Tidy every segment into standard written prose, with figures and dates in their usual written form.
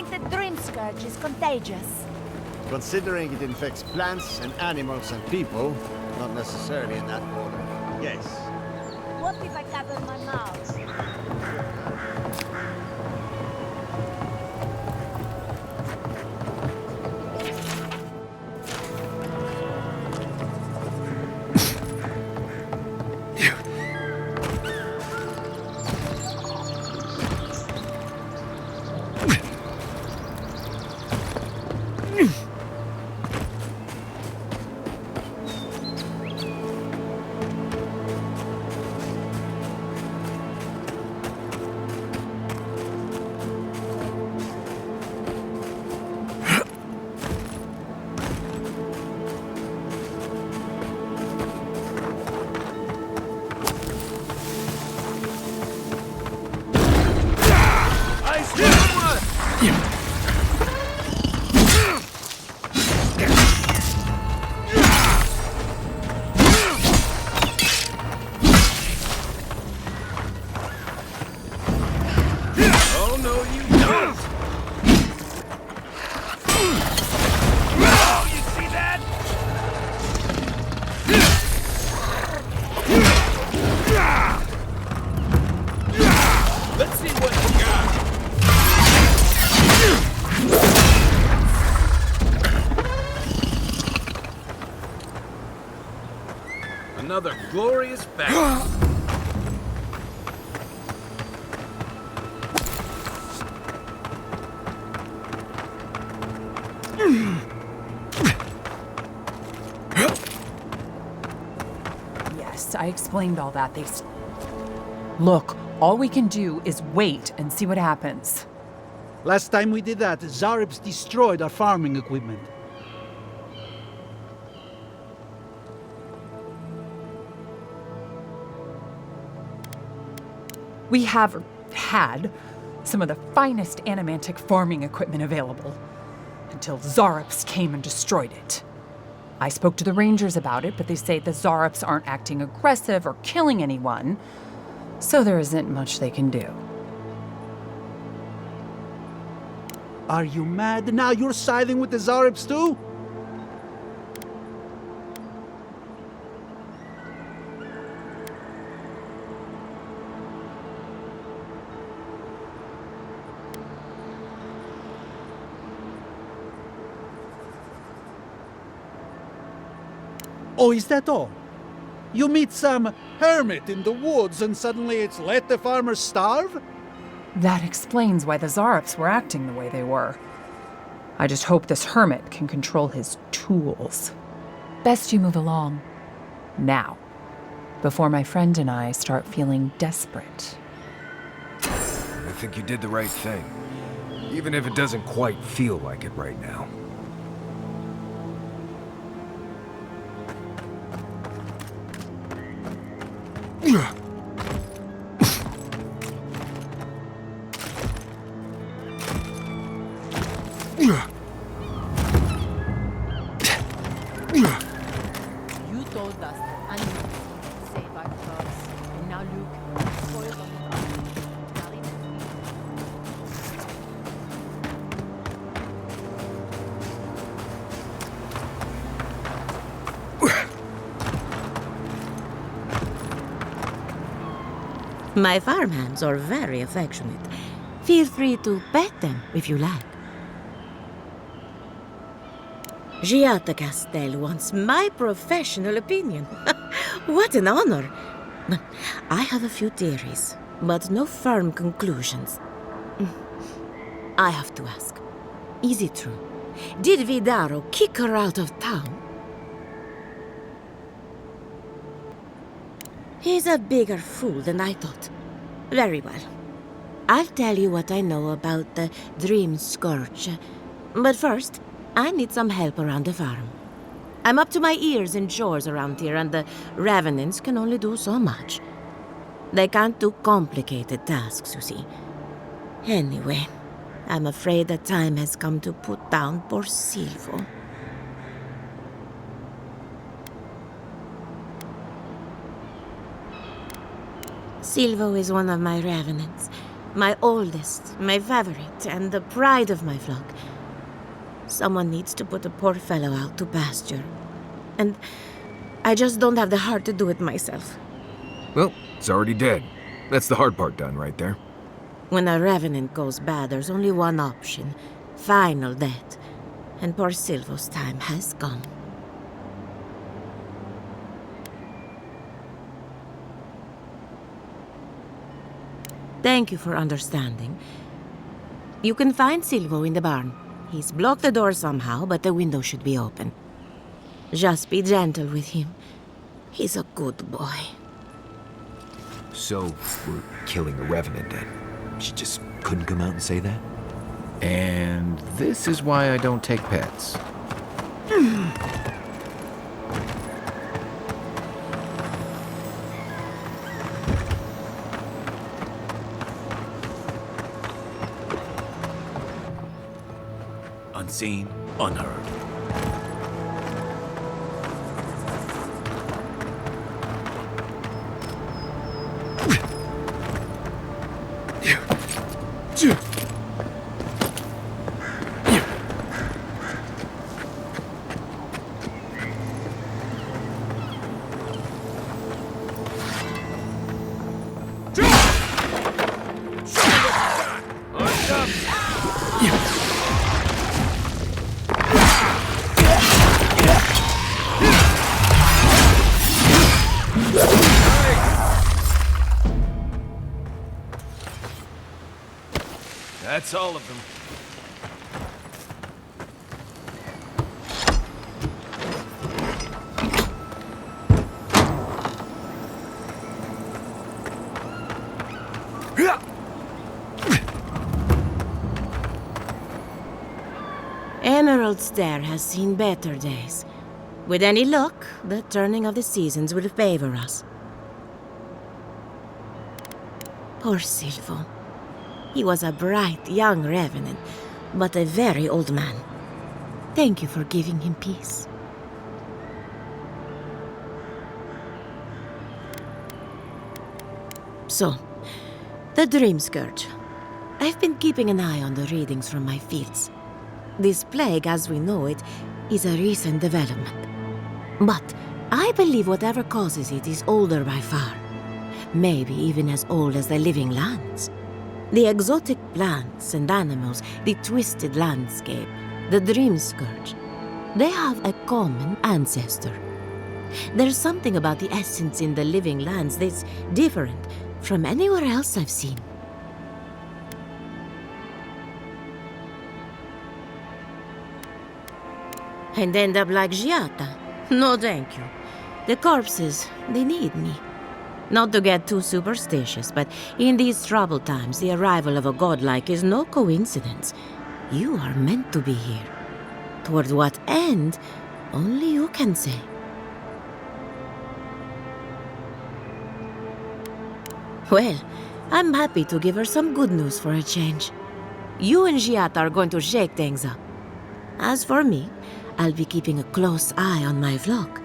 think the Dream Scourge is contagious? Considering it infects plants and animals and people, not necessarily in that order. Yes. What if I cover my mouth? Another glorious battle. Yes, I explained all that. Look, all we can do is wait and see what happens. Last time we did that, Zaribs destroyed our farming equipment. We have had some of the finest animantic farming equipment available until Zarops came and destroyed it. I spoke to the rangers about it, but they say the Zarops aren't acting aggressive or killing anyone, so there isn't much they can do. Are you mad? Now you're siding with the Zaribs too? Oh, is that all? You meet some hermit in the woods and suddenly it's let the farmers starve? That explains why the Zarops were acting the way they were. I just hope this hermit can control his tools. Best you move along. Now, before my friend and I start feeling desperate. I think you did the right thing, even if it doesn't quite feel like it right now. You told us that animals save our crops, and now look, spoil them. My farmhands are very affectionate. Feel free to pet them if you like. Giata Castel wants my professional opinion. What an honor! I have a few theories, but no firm conclusions. I have to ask, is it true? Did Vidaro kick her out of town? He's a bigger fool than I thought. Very well. I'll tell you what I know about the Dream Scourge. But first, I need some help around the farm. I'm up to my ears in chores around here, and the Revenants can only do so much. They can't do complicated tasks, you see. Anyway, I'm afraid the time has come to put down poor Silvo. Silvo is one of my Revenants. My oldest, my favorite, and the pride of my flock. Someone needs to put a poor fellow out to pasture. And I just don't have the heart to do it myself. Well, it's already dead. That's the hard part done right there. When a revenant goes bad, there's only one option. Final death. And poor Silvo's time has come. Thank you for understanding. You can find Silvo in the barn. He's blocked the door somehow, but the window should be open. Just be gentle with him. He's a good boy. So, we're killing a revenant then? She just couldn't come out and say that? And this is why I don't take pets. Unseen, unheard. That's all of them. Emerald Stair has seen better days. With any luck, the turning of the seasons will favor us. Poor Silvo. He was a bright young revenant, but a very old man. Thank you for giving him peace. So, the Dream Scourge. I've been keeping an eye on the readings from my fields. This plague, as we know it, is a recent development. But I believe whatever causes it is older by far. Maybe even as old as the living lands. The exotic plants and animals, the twisted landscape, the Dream Scourge, they have a common ancestor. There's something about the essence in the living lands that's different from anywhere else I've seen. And end up like Giata? No, thank you. The corpses, they need me. Not to get too superstitious, but in these troubled times, the arrival of a godlike is no coincidence. You are meant to be here. Toward what end, only you can say. Well, I'm happy to give her some good news for a change. You and Giat are going to shake things up. As for me, I'll be keeping a close eye on my flock.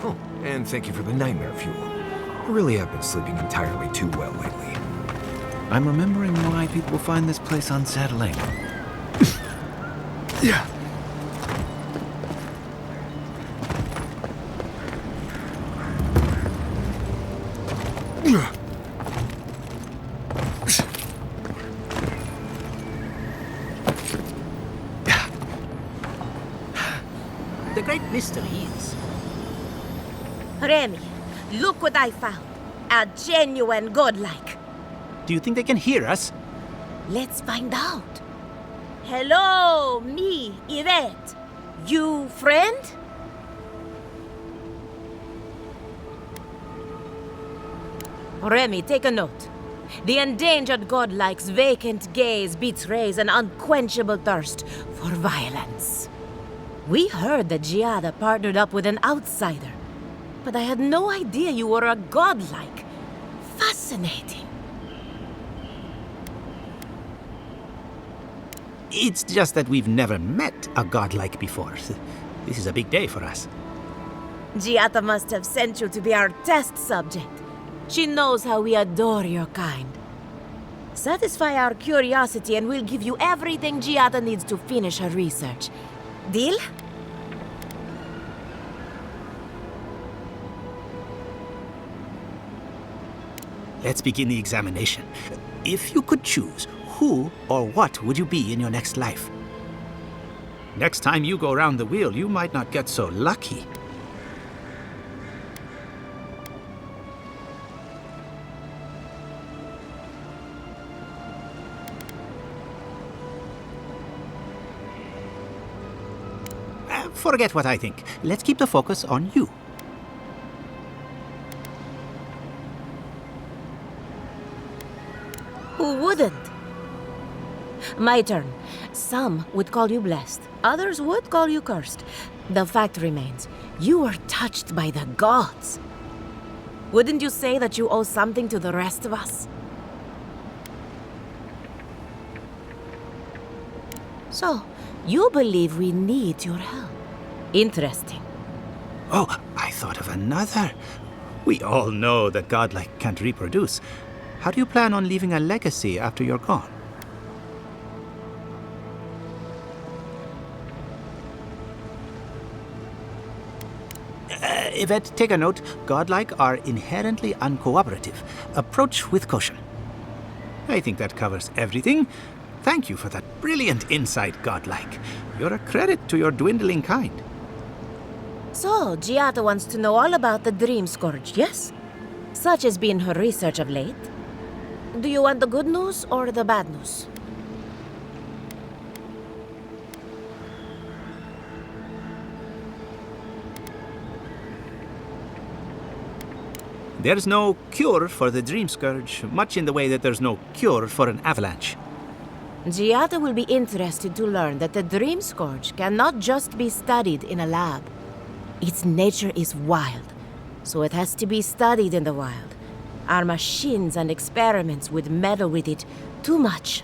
Oh, and thank you for the nightmare fuel. I really have been sleeping entirely too well lately. I'm remembering why people find this place unsettling. Yeah. The great mystery is... Remy, look what I found. A genuine godlike. Do you think they can hear us? Let's find out. Hello, me, Yvette. You friend? Remy, take a note. The endangered godlike's vacant gaze betrays an unquenchable thirst for violence. We heard that Giada partnered up with an outsider, but I had no idea you were a godlike. Fascinating. It's just that we've never met a godlike before. This is a big day for us. Giada must have sent you to be our test subject. She knows how we adore your kind. Satisfy our curiosity and we'll give you everything Giada needs to finish her research. Deal? Let's begin the examination. If you could choose, who or what would you be in your next life? Next time you go round the wheel, you might not get so lucky. Forget what I think. Let's keep the focus on you. Who wouldn't? My turn. Some would call you blessed. Others would call you cursed. The fact remains, you were touched by the gods. Wouldn't you say that you owe something to the rest of us? So, you believe we need your help. Interesting. Oh, I thought of another. We all know that godlike can't reproduce. How do you plan on leaving a legacy after you're gone? Yvette, take a note. Godlike are inherently uncooperative. Approach with caution. I think that covers everything. Thank you for that brilliant insight, Godlike. You're a credit to your dwindling kind. So, Giada wants to know all about the Dream Scourge, yes? Such has been her research of late. Do you want the good news or the bad news? There's no cure for the Dream Scourge, much in the way that there's no cure for an avalanche. Giada will be interested to learn that the Dream Scourge cannot just be studied in a lab. Its nature is wild, so it has to be studied in the wild. Our machines and experiments would meddle with it too much.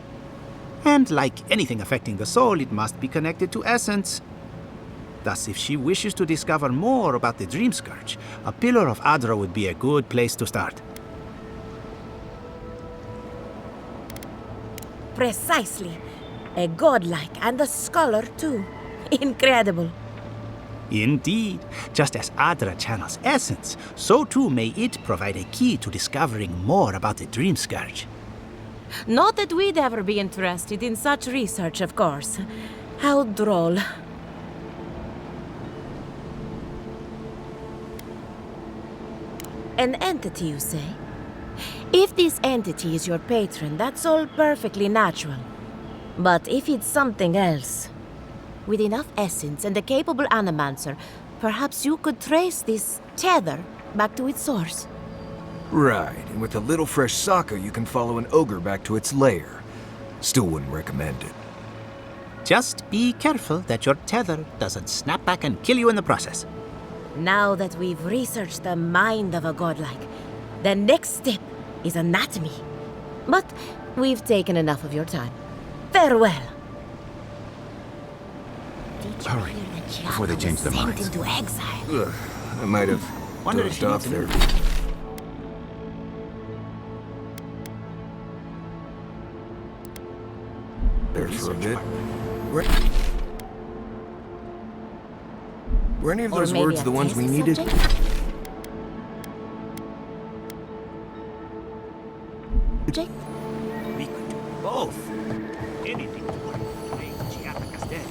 And like anything affecting the soul, it must be connected to essence. Thus, if she wishes to discover more about the Dream Scourge, a Pillar of Adra would be a good place to start. Precisely. A godlike and a scholar, too. Incredible. Indeed. Just as Adra channels essence, so too may it provide a key to discovering more about the Dream Scourge. Not that we'd ever be interested in such research, of course. How droll. An entity, you say? If this entity is your patron, that's all perfectly natural. But if it's something else, with enough essence and a capable animancer, perhaps you could trace this tether back to its source. Right, and with a little fresh sake, you can follow an ogre back to its lair. Still wouldn't recommend it. Just be careful that your tether doesn't snap back and kill you in the process. Now that we've researched the mind of a godlike, the next step is anatomy. But we've taken enough of your time. Farewell. Hurry, before they change their minds. Sent into exile. Ugh, I might have Wonder if dozed she off needs there. to- There for a bit. Were any of Or those maybe words a the ones we test needed? subject? Jake? We could do both. Anything to make Giataca's dead.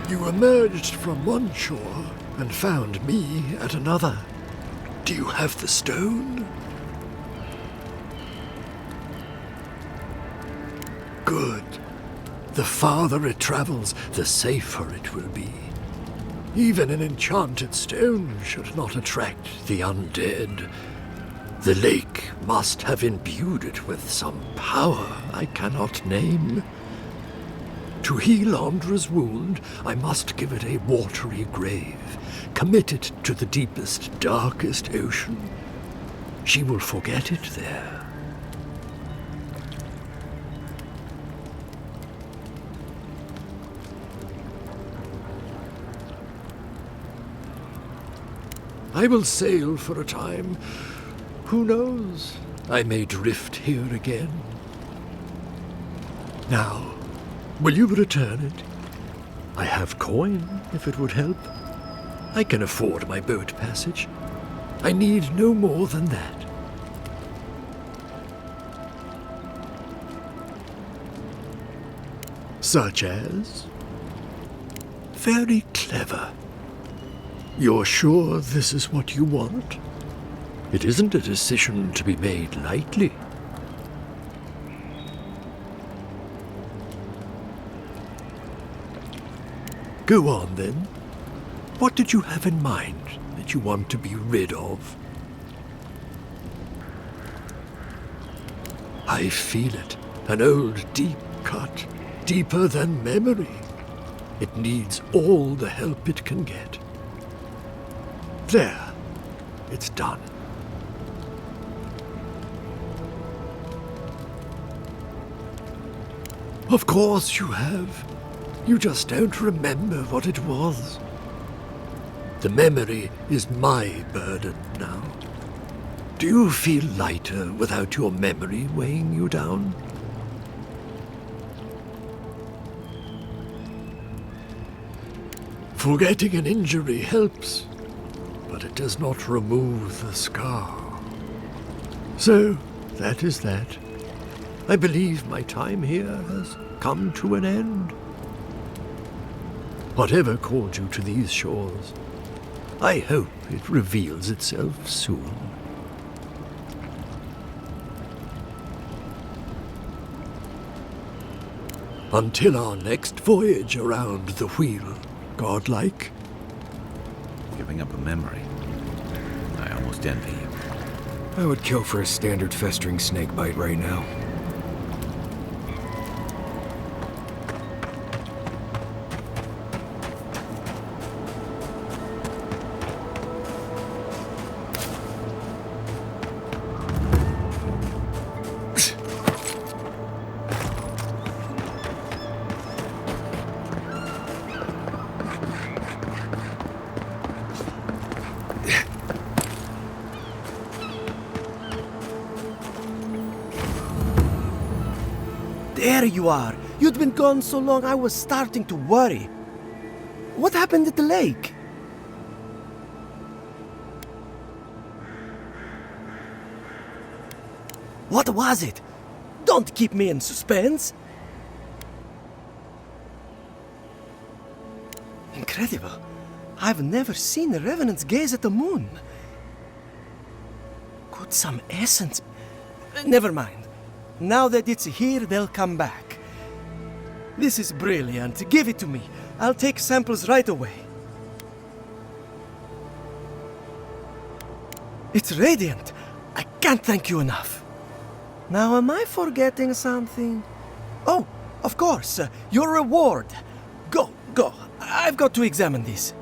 You emerged from one shore and found me at another. Do you have the stone? Good. The farther it travels, the safer it will be. Even an enchanted stone should not attract the undead. The lake must have imbued it with some power I cannot name. To heal Andra's wound, I must give it a watery grave, commit it to the deepest, darkest ocean. She will forget it there. I will sail for a time. Who knows? I may drift here again. Now, will you return it? I have coin, if it would help. I can afford my boat passage. I need no more than that. Such as? Very clever. You're sure this is what you want? It isn't a decision to be made lightly. Go on, then. What did you have in mind that you want to be rid of? I feel it. An old deep cut, deeper than memory. It needs all the help it can get. There. It's done. Of course you have. You just don't remember what it was. The memory is my burden now. Do you feel lighter without your memory weighing you down? Forgetting an injury helps, but it does not remove the scar. So, that is that. I believe my time here has come to an end. Whatever called you to these shores, I hope it reveals itself soon. Until our next voyage around the wheel, godlike. Giving up a memory. I almost envy you. I would kill for a standard festering snake bite right now. There you are. You'd been gone so long I was starting to worry. What happened at the lake? What was it? Don't keep me in suspense. Incredible. I've never seen a revenant gaze at the moon. Could some essence... Never mind. Now that it's here, they'll come back. This is brilliant. Give it to me. I'll take samples right away. It's radiant. I can't thank you enough. Now, am I forgetting something? Oh, of course. Your reward. Go. I've got to examine this.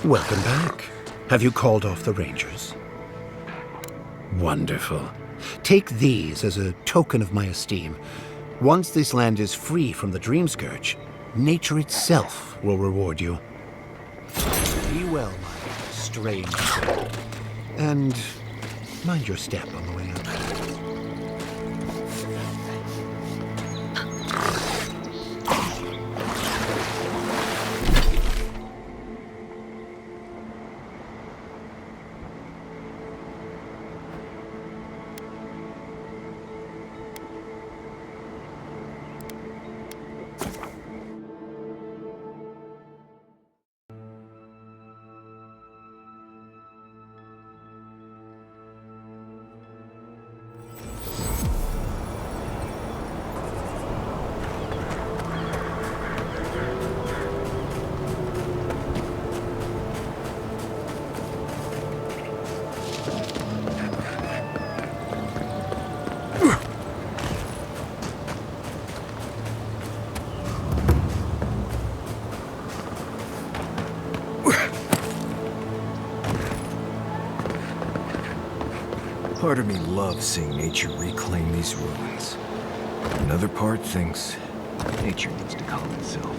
Welcome back. Have you called off the Rangers? Wonderful. Take these as a token of my esteem. Once this land is free from the Dream Scourge, nature itself will reward you. Be well, my strange soul. And mind your step on the way out. Part of me loves seeing nature reclaim these ruins. Another part thinks nature needs to calm itself.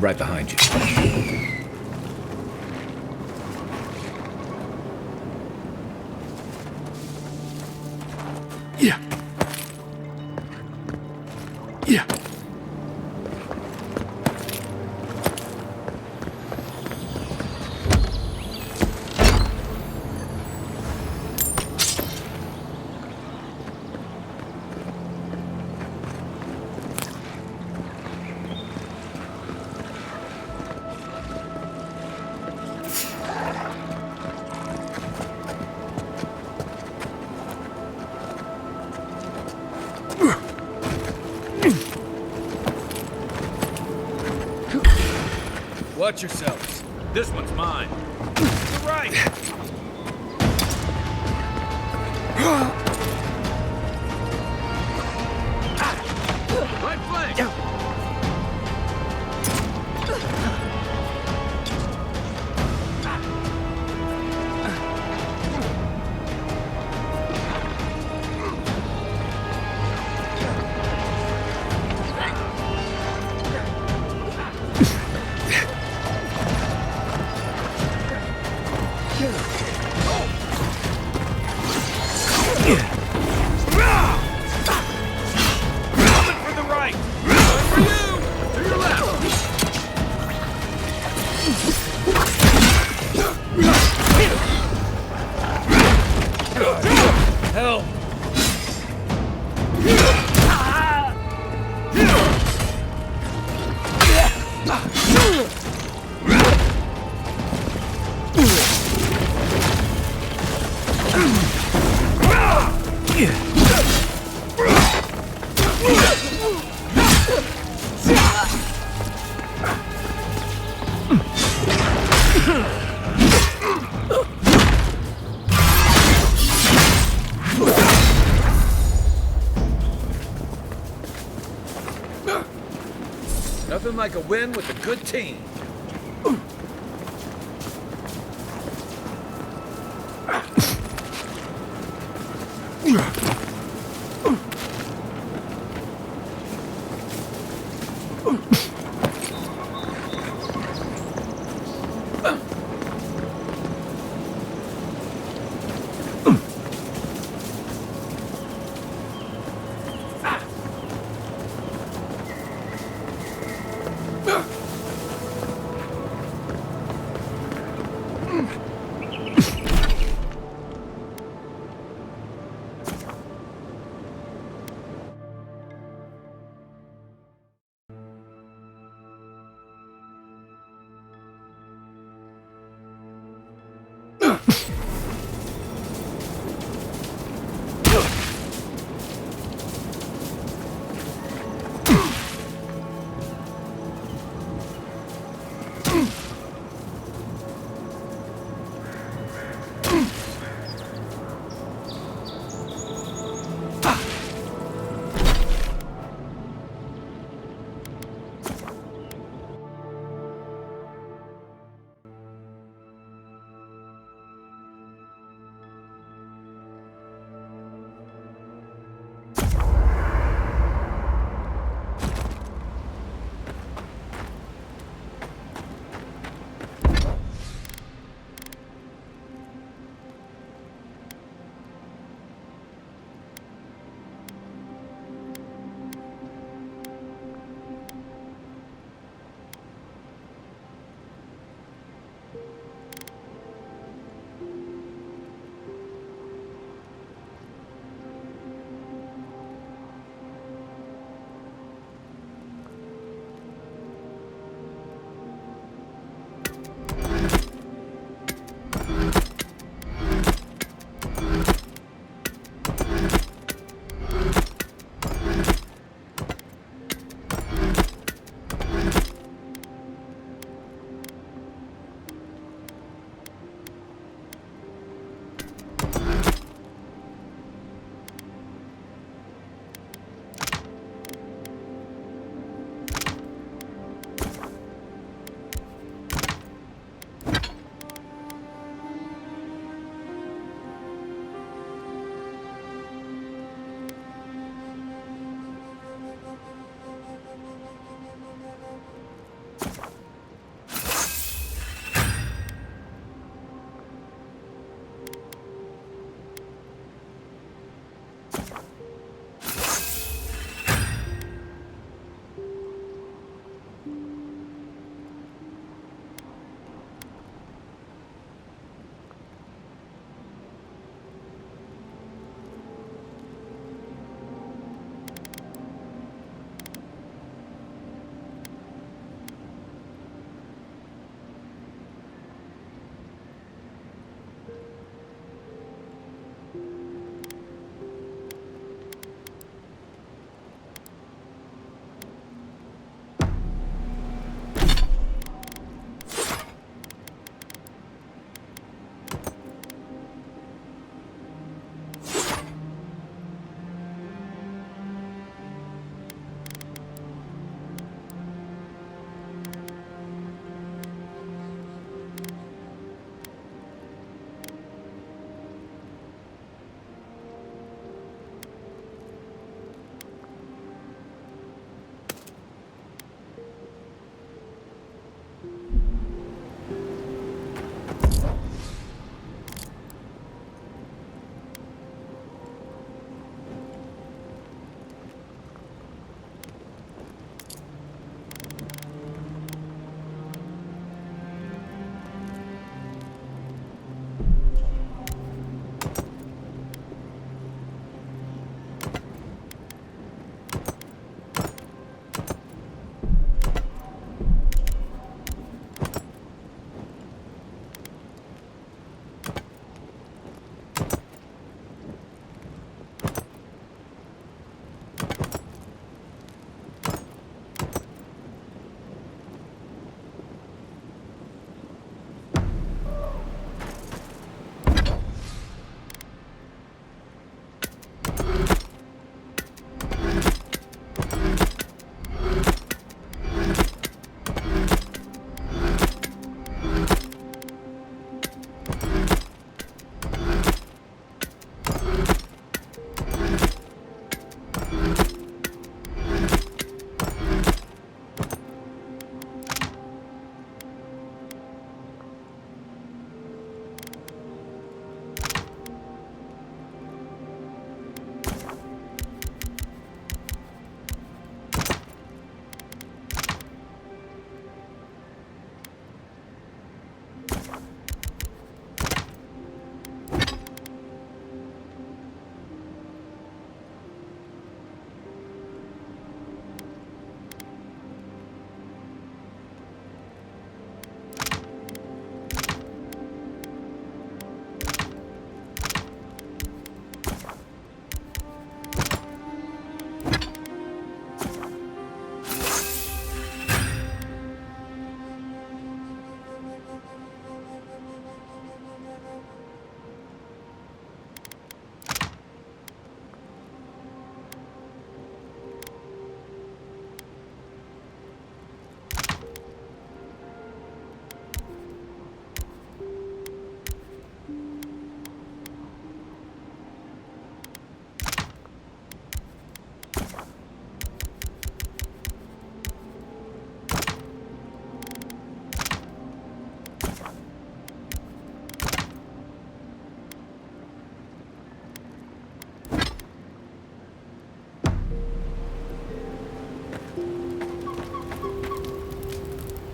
Right behind you. Yeah. Yeah. Watch yourselves. This one's mine. To the right. Right flank. Help! Nothing like a win with a good team.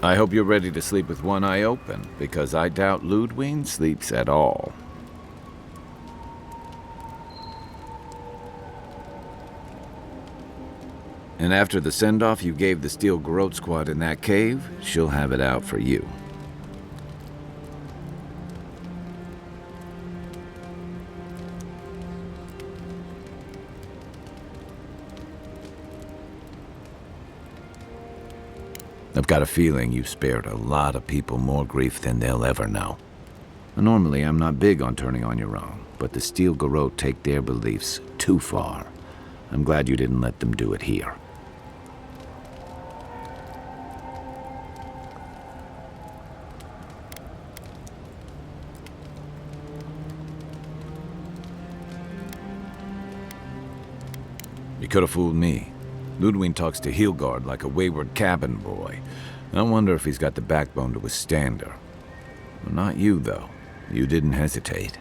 I hope you're ready to sleep with one eye open, because I doubt Ludwig sleeps at all. And after the send-off you gave the Steel Garrote squad in that cave, she'll have it out for you. I've got a feeling you've spared a lot of people more grief than they'll ever know. Normally, I'm not big on turning on your own, but the Steel Garrote take their beliefs too far. I'm glad you didn't let them do it here. You could have fooled me. Ludwig talks to Hilgard like a wayward cabin boy. I wonder if he's got the backbone to withstand her. Well, not you, though. You didn't hesitate.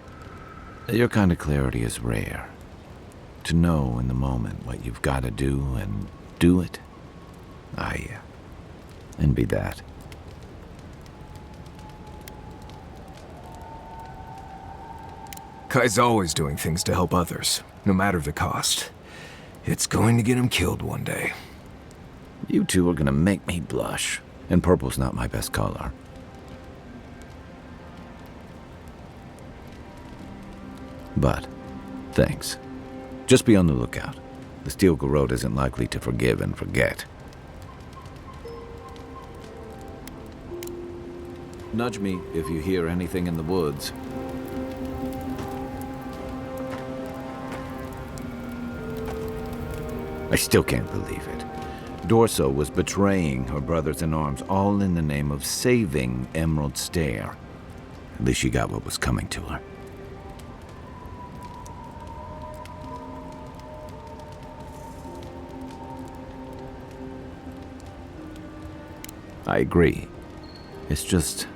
Your kind of clarity is rare. To know in the moment what you've got to do and do it. I envy that. Kai's always doing things to help others, no matter the cost. It's going to get him killed one day. You two are gonna make me blush, and purple's not my best color. But, thanks. Just be on the lookout. The Steel Garrote isn't likely to forgive and forget. Nudge me if you hear anything in the woods. I still can't believe it. Dorso was betraying her brothers-in-arms, all in the name of saving Emerald Stair. At least she got what was coming to her. I agree. It's just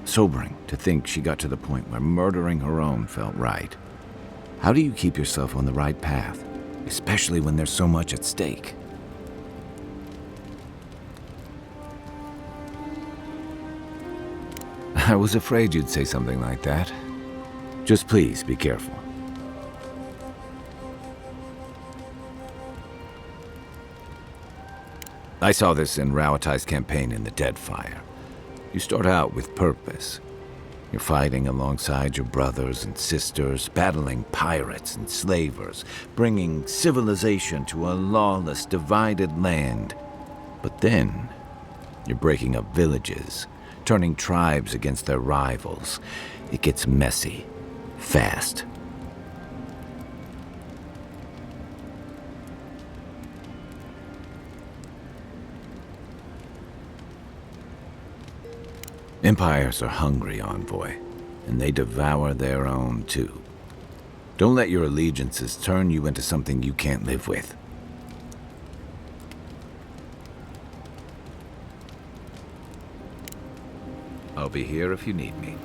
sobering to think she got to the point where murdering her own felt right. How do you keep yourself on the right path? Especially when there's so much at stake. I was afraid you'd say something like that. Just please be careful. I saw this in Rauatai's campaign in the Deadfire. You start out with purpose. You're fighting alongside your brothers and sisters, battling pirates and slavers, bringing civilization to a lawless, divided land. But then, you're breaking up villages, turning tribes against their rivals. It gets messy, fast. Empires are hungry, Envoy, and they devour their own, too. Don't let your allegiances turn you into something you can't live with. I'll be here if you need me.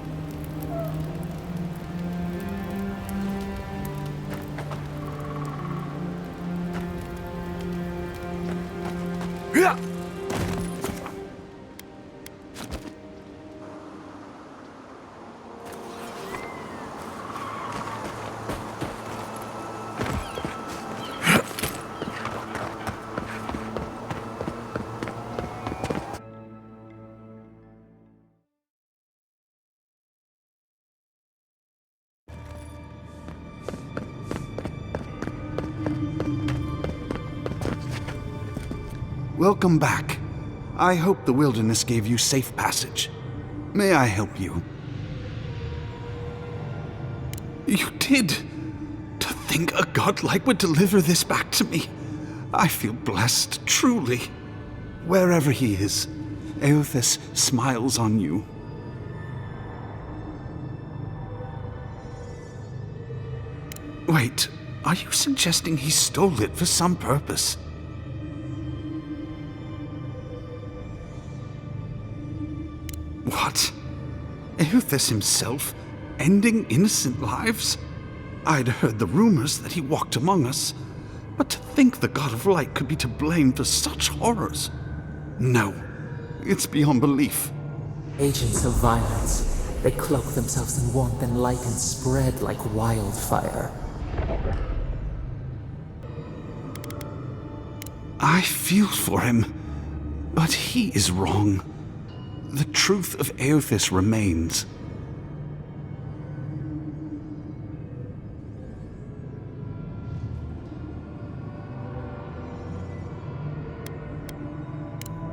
Yeah! Welcome back. I hope the wilderness gave you safe passage. May I help you? You did! To think a godlike would deliver this back to me. I feel blessed, truly. Wherever he is, Eothas smiles on you. Wait, are you suggesting he stole it for some purpose? What? Eothas himself, ending innocent lives? I'd heard the rumors that he walked among us, but to think the God of Light could be to blame for such horrors. No, It's beyond belief. Agents of violence. They cloak themselves in warmth and light and spread like wildfire. I feel for him, but he is wrong. The truth of Eothas remains.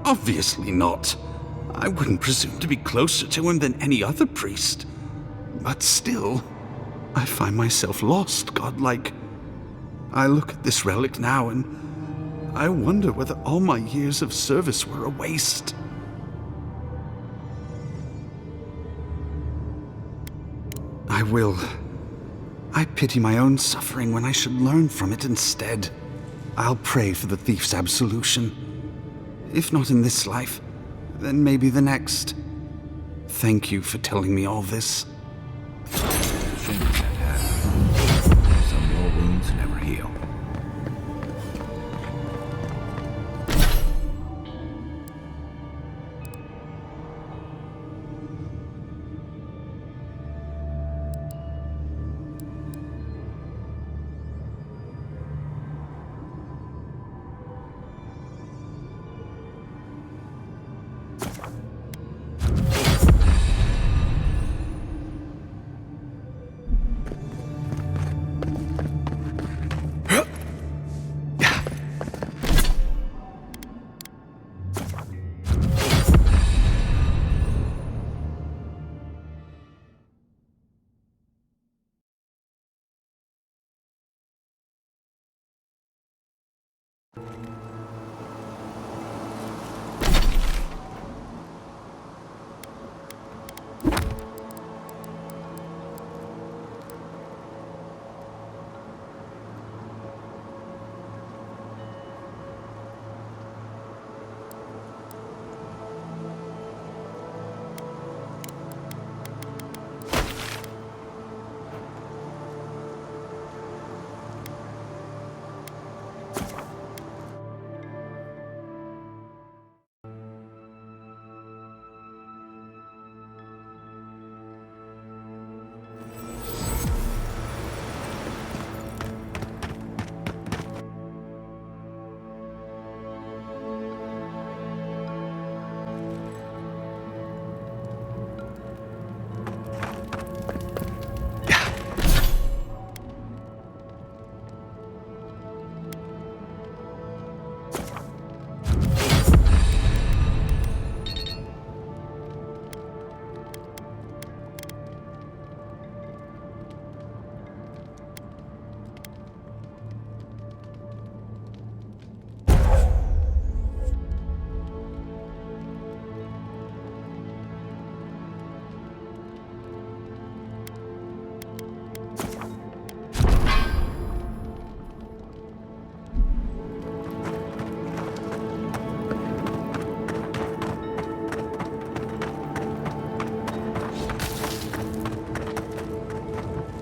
Obviously not. I wouldn't presume to be closer to him than any other priest. But still, I find myself lost, godlike. I look at this relic now and I wonder whether all my years of service were a waste. I will. I pity my own suffering when I should learn from it instead. I'll pray for the thief's absolution. If not in this life, then maybe the next. Thank you for telling me all this. Shame that happened. Some more wounds never heal.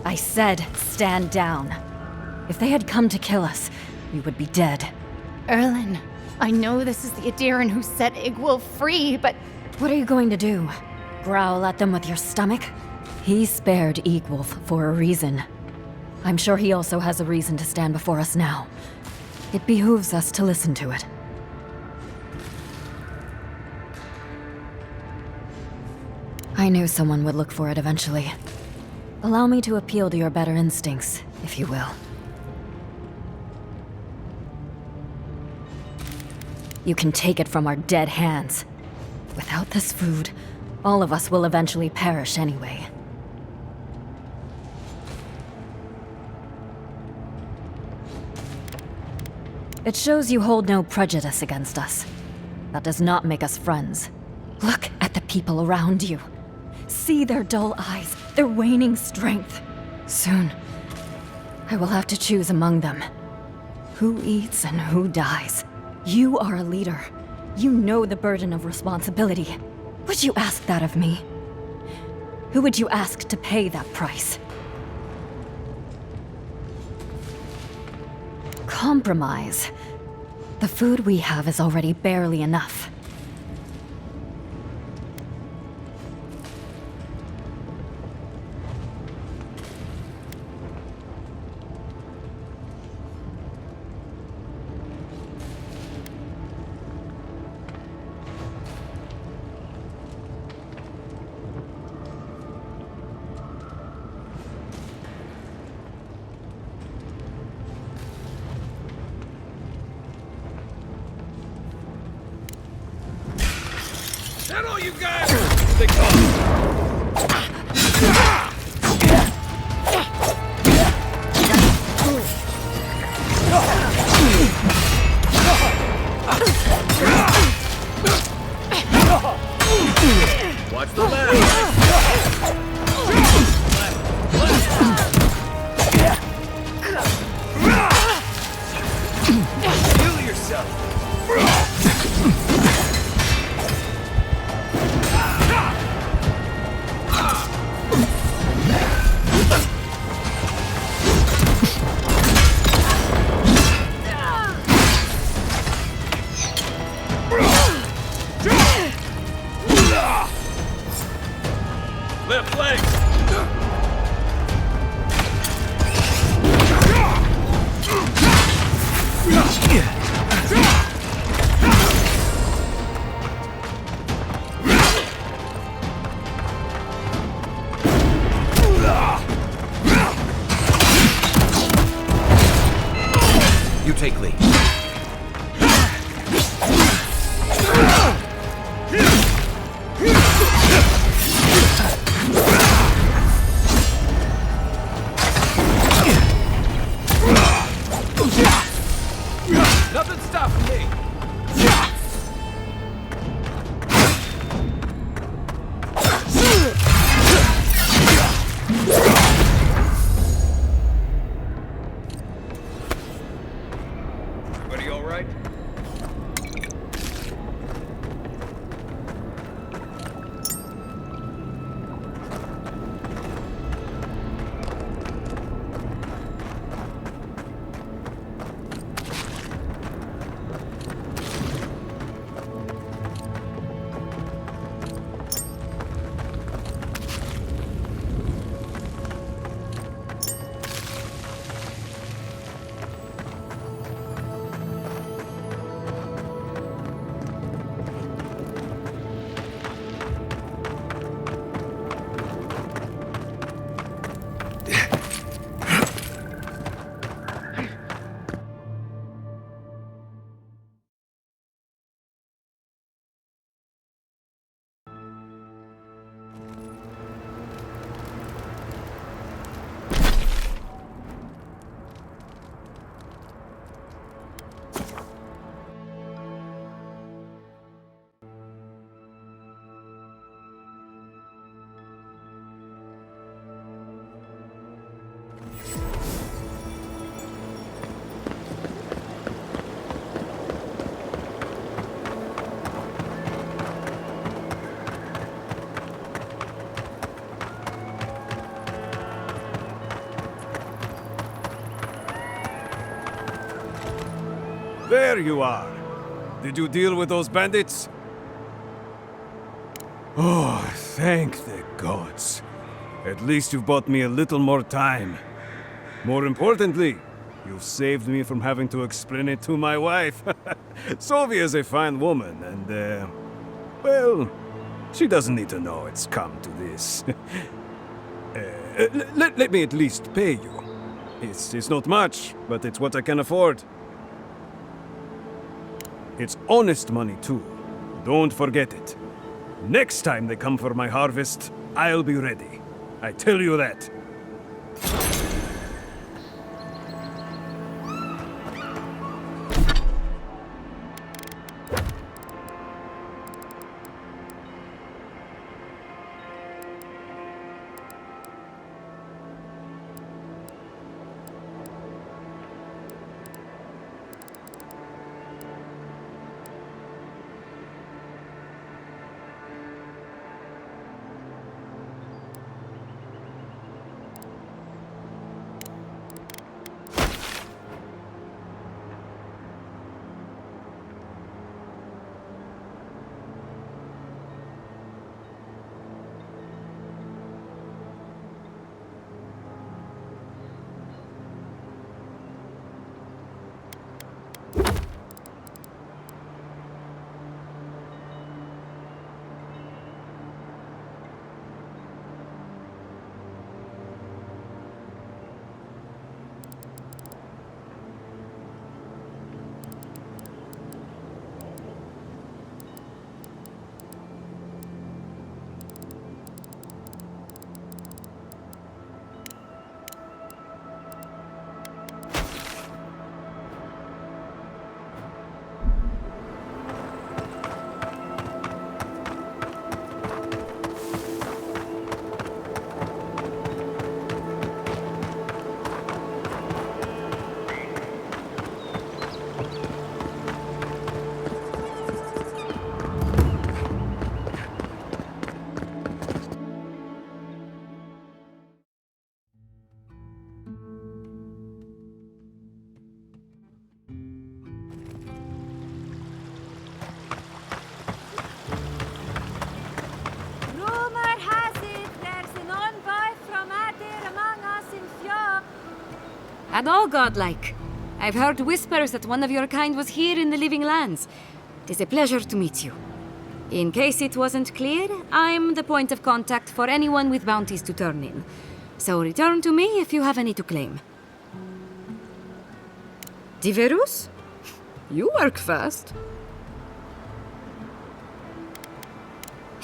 I said, stand down. If they had come to kill us, we would be dead. Erlen, I know this is the Adiran who set Igwil free, but... What are you going to do? Growl at them with your stomach? He spared Igwolf for a reason. I'm sure he also has a reason to stand before us now. It behooves us to listen to it. I knew someone would look for it eventually. Allow me to appeal to your better instincts, if you will. You can take it from our dead hands. Without this food, all of us will eventually perish anyway. It shows you hold no prejudice against us. That does not make us friends. Look at the people around you. See their dull eyes, their waning strength. Soon, I will have to choose among them. Who eats and who dies. You are a leader. You know the burden of responsibility. Would you ask that of me? Who would you ask to pay that price? Compromise. The food we have is already barely enough. all you got! They come! Watch the left! Heal yourself! Left leg! You take lead. Nothing stopping me. Everybody all right? There you are. Did you deal with those bandits? Oh, thank the gods. At least you've bought me a little more time. More importantly, you've saved me from having to explain it to my wife. Sylvia's a fine woman, and, well, she doesn't need to know it's come to this. Let me at least pay you. It's not much, but it's what I can afford. It's honest money, too. Don't forget it. Next time they come for my harvest, I'll be ready. I tell you that. at all godlike. I've heard whispers that one of your kind was here in the Living Lands. It is a pleasure to meet you. In case it wasn't clear, I'm the point of contact for anyone with bounties to turn in. So return to me if you have any to claim. Diverus? You work fast.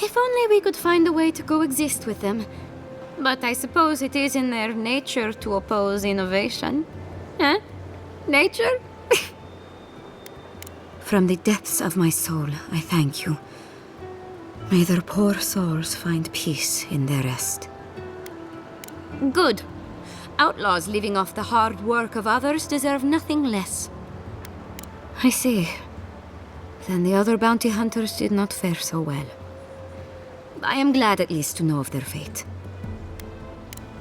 If only we could find a way to coexist with them. But I suppose it is in their nature to oppose innovation. Huh? Nature? From the depths of my soul, I thank you. May their poor souls find peace in their rest. Good. Outlaws living off the hard work of others deserve nothing less. I see. Then the other bounty hunters did not fare so well. I am glad at least to know of their fate.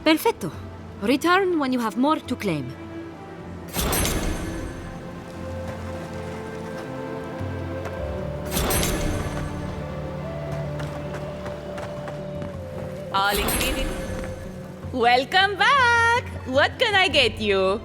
Perfecto. Return when you have more to claim. All included. Welcome back! What can I get you?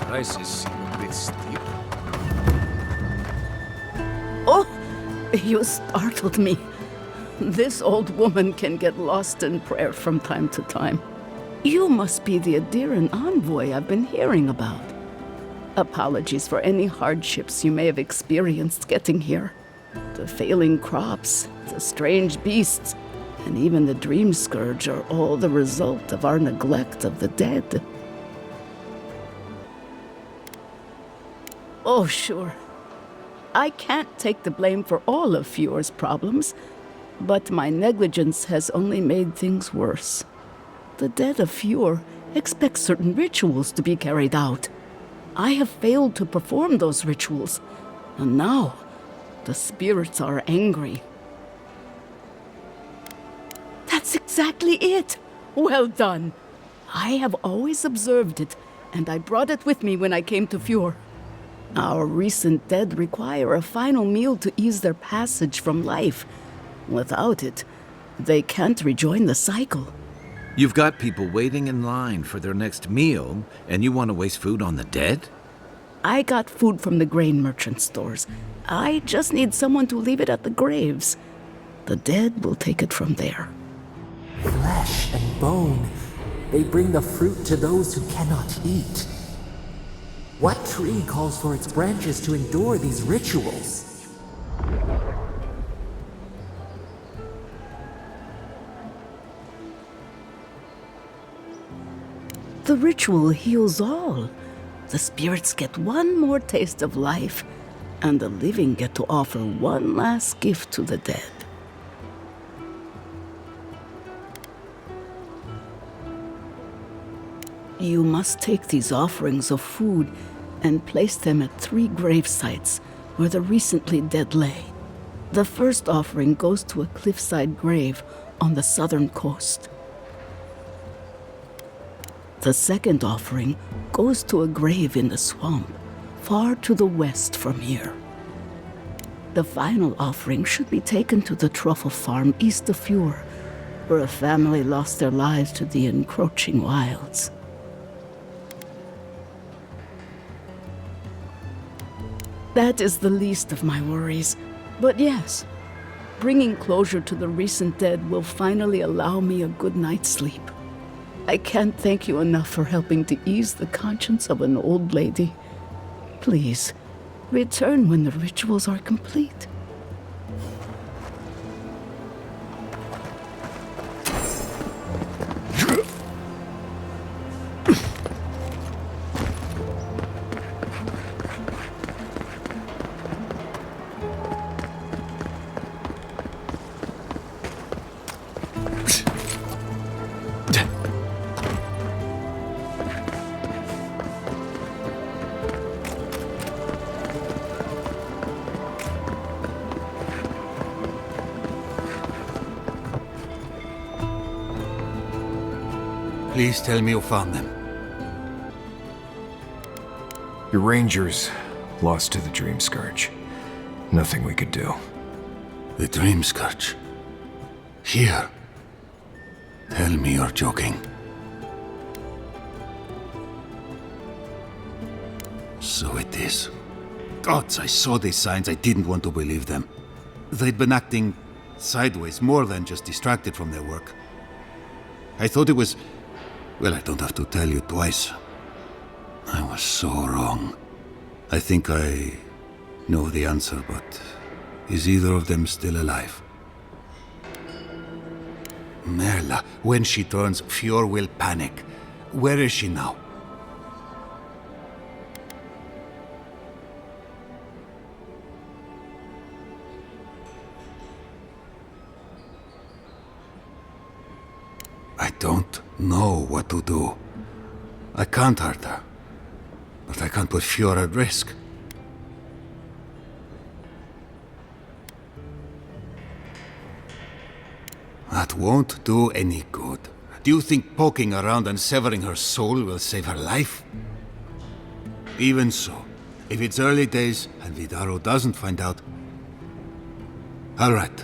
Prices seem a bit steep. Oh, you startled me. This old woman can get lost in prayer from time to time. You must be the Adiran envoy I've been hearing about. Apologies for any hardships you may have experienced getting here. The failing crops, the strange beasts, and even the dream scourge are all the result of our neglect of the dead. Oh, sure. I can't take the blame for all of Fior's problems, but my negligence has only made things worse. The dead of Fior expect certain rituals to be carried out. I have failed to perform those rituals, and now the spirits are angry. That's exactly it! Well done! I have always observed it, and I brought it with me when I came to Fior. Our recent dead require a final meal to ease their passage from life. Without it, they can't rejoin the cycle. You've got people waiting in line for their next meal, and you want to waste food on the dead? I got food from the grain merchant stores. I just need someone to leave it at the graves. The dead will take it from there. Flesh and bone, they bring the fruit to those who cannot eat. What tree calls for its branches to endure these rituals? The ritual heals all. The spirits get one more taste of life, and the living get to offer one last gift to the dead. You must take these offerings of food and place them at 3 grave sites where the recently dead lay. The first offering goes to a cliffside grave on the southern coast. The second offering goes to a grave in the swamp, far to the west from here. The final offering should be taken to the truffle farm east of Fior, where a family lost their lives to the encroaching wilds. That is the least of my worries. But yes, bringing closure to the recent dead will finally allow me a good night's sleep. I can't thank you enough for helping to ease the conscience of an old lady. Please, return when the rituals are complete. Please tell me you found them. Your rangers lost to the Dream Scourge. Nothing we could do. The Dream Scourge? Here? Tell me you're joking. So it is. Gods, I saw these signs. I didn't want to believe them. They'd been acting sideways, more than just distracted from their work. I thought it was... Well, I don't have to tell you twice. I was so wrong. I think I know the answer, but is either of them still alive? Merla, when she turns, Fjord will panic. Where is she now? I don't know what to do. I can't hurt her, but I can't put Fjord at risk. That won't do any good. Do you think poking around and severing her soul will save her life? Even so, if it's early days and Vidaro doesn't find out... All right.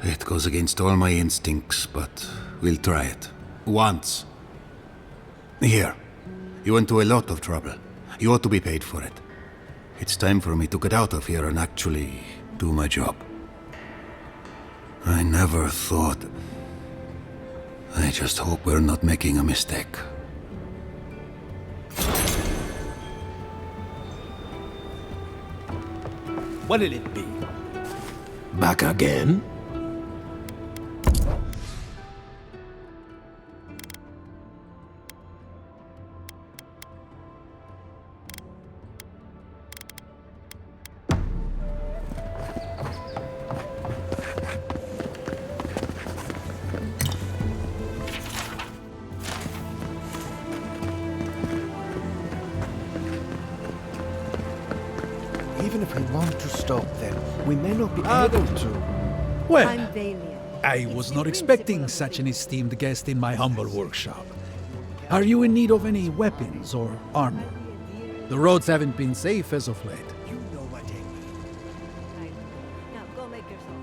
It goes against all my instincts, but we'll try it. Once. Here. You went to a lot of trouble. You ought to be paid for it. It's time for me to get out of here and actually do my job. I never thought... I just hope we're not making a mistake. What'll it be? Back again? Even if we want to stop them, we may not be able to. Well, I'm Valia. I was not expecting such an esteemed guest in my humble workshop. Are you in need of any weapons or armor? The roads haven't been safe as of late. Now go make yourself.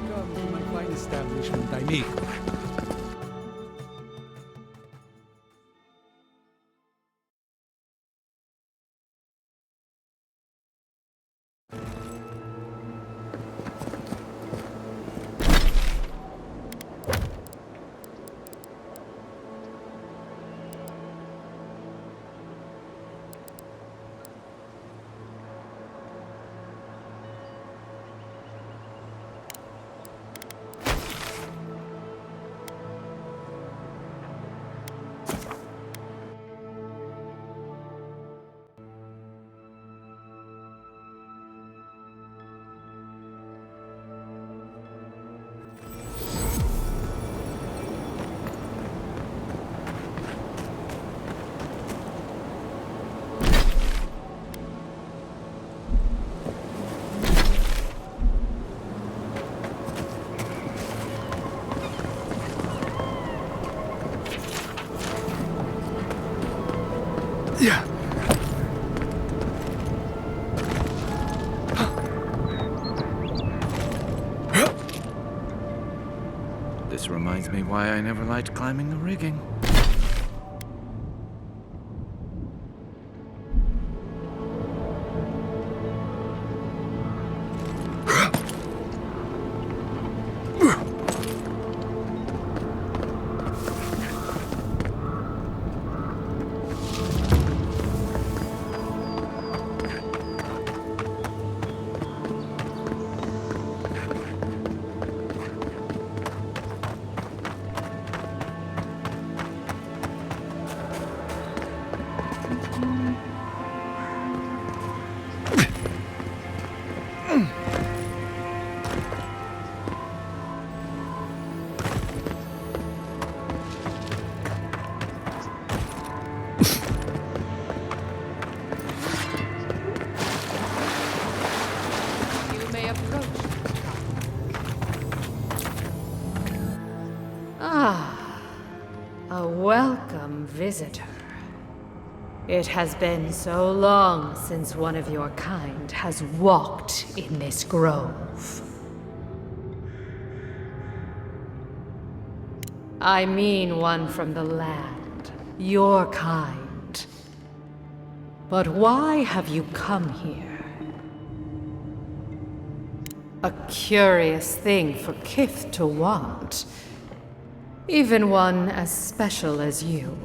Welcome to my fine establishment, amigo. Yeah. This reminds me why I never liked climbing the rigging. A welcome visitor. It has been so long since one of your kind has walked in this grove. I mean one from the land, your kind. But why have you come here? A curious thing for Kith to want. Even one as special as you.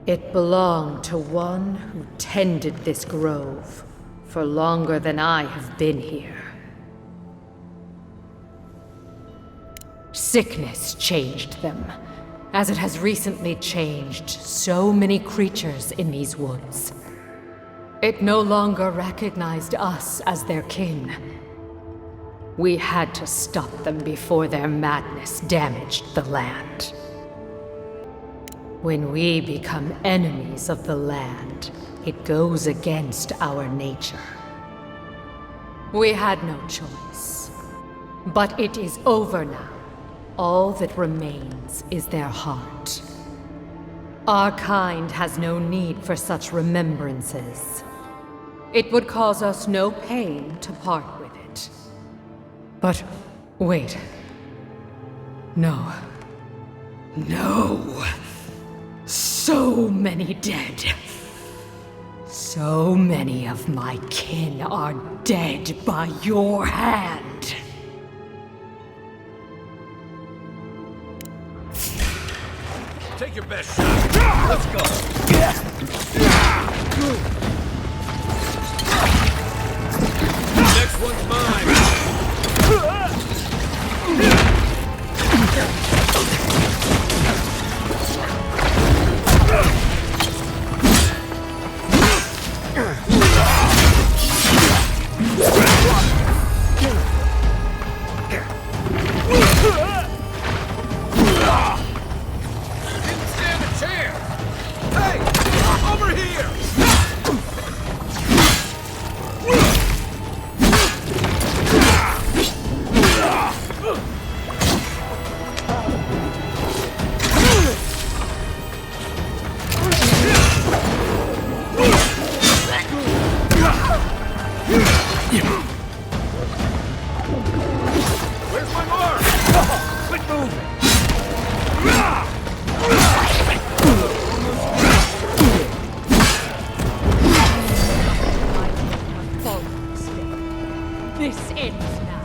It belonged to one who tended this grove for longer than I have been here. Sickness changed them, as it has recently changed so many creatures in these woods. It no longer recognized us as their kin. We had to stop them before their madness damaged the land. When we become enemies of the land, it goes against our nature. We had no choice. But it is over now. All that remains is their heart. Our kind has no need for such remembrances. It would cause us no pain to part with it. But wait. No. No! So many dead. So many of my kin are dead by your hand. Take your best shot. Let's go. Next one's mine. Didn't stand a chance. Hey, over here. Where's my mark? Quit moving. This ends now.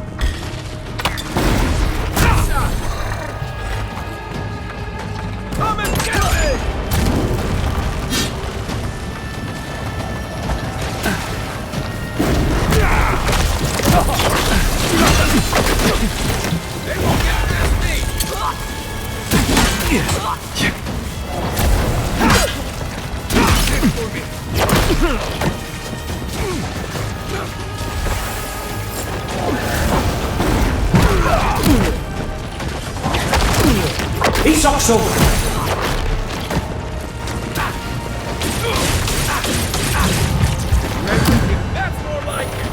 He's also. That's more like it.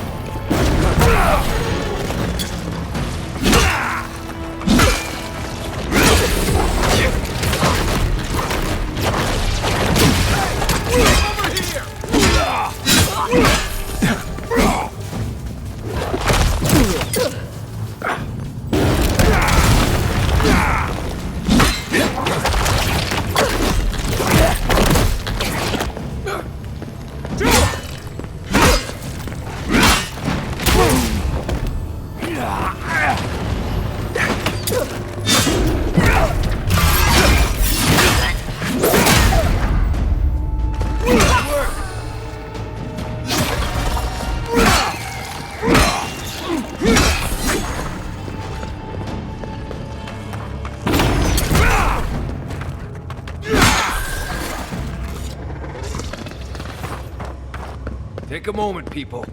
Take a moment, people.